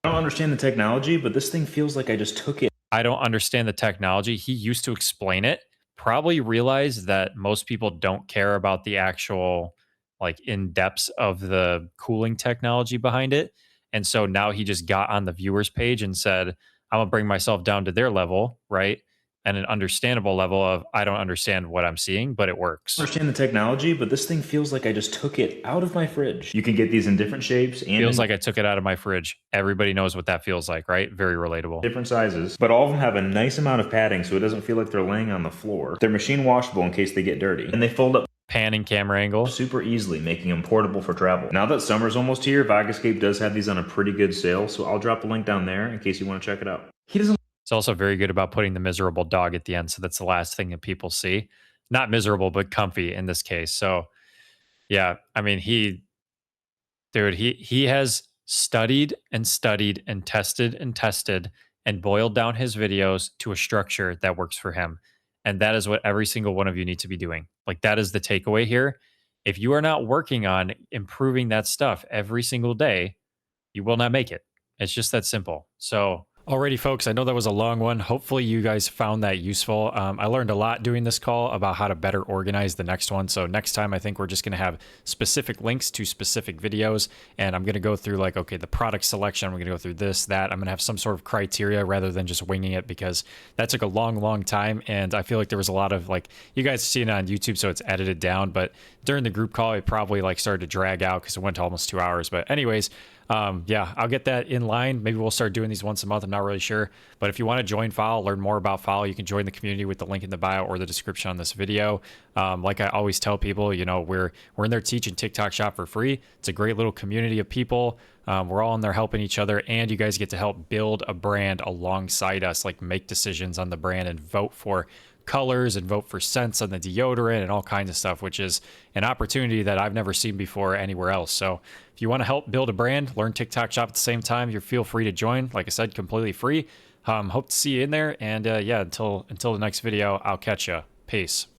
don't understand the technology, but this thing feels like I just took it. I don't understand the technology. He used to explain it. Probably realized that most people don't care about the actual, like, in-depths of the cooling technology behind it. And so now he just got on the viewers page and said, I'm going to bring myself down to their level, right? And an understandable level of, I don't understand what I'm seeing, but it works. I understand the technology, but this thing feels like I just took it out of my fridge. You can get these in different shapes. And feels like I took it out of my fridge. Everybody knows what that feels like, right? Very relatable. Different sizes, but all of them have a nice amount of padding so it doesn't feel like they're laying on the floor. They're machine washable in case they get dirty. And they fold up panning camera angle super easily, making them portable for travel. Now that summer's almost here, Vagascape does have these on a pretty good sale, so I'll drop a link down there in case you want to check it out. He doesn't. It's also very good about putting the miserable dog at the end. So that's the last thing that people see. Not miserable, but comfy in this case. So yeah, I mean, he has studied and studied and tested and boiled down his videos to a structure that works for him. And that is what every single one of you need to be doing. Like that is the takeaway here. If you are not working on improving that stuff every single day, you will not make it. It's just that simple. So alrighty, folks, I know that was a long one. Hopefully you guys found that useful. I learned a lot doing this call about how to better organize the next one. So next time, I think we're just going to have specific links to specific videos. And I'm going to go through like, okay, the product selection. I'm going to go through this, that. I'm going to have some sort of criteria rather than just winging it, because that took a long time. And I feel like there was a lot of like, you guys see it on YouTube, so it's edited down. But during the group call, it probably like started to drag out because it went to almost 2 hours. But anyways, yeah, I'll get that in line. Maybe we'll start doing these once a month. I'm not really sure. But if you want to join Fowl, learn more about Fowl, you can join the community with the link in the bio or the description on this video. Like I always tell people, you know, we're in there teaching TikTok Shop for free. It's a great little community of people. We're all in there helping each other, and you guys get to help build a brand alongside us, like make decisions on the brand and vote for colors and vote for scents on the deodorant and all kinds of stuff, which is an opportunity that I've never seen before anywhere else. So if you want to help build a brand, learn TikTok Shop at the same time, you feel free to join. Like I said, completely free. Hope to see you in there. And yeah, until the next video, I'll catch you. Peace.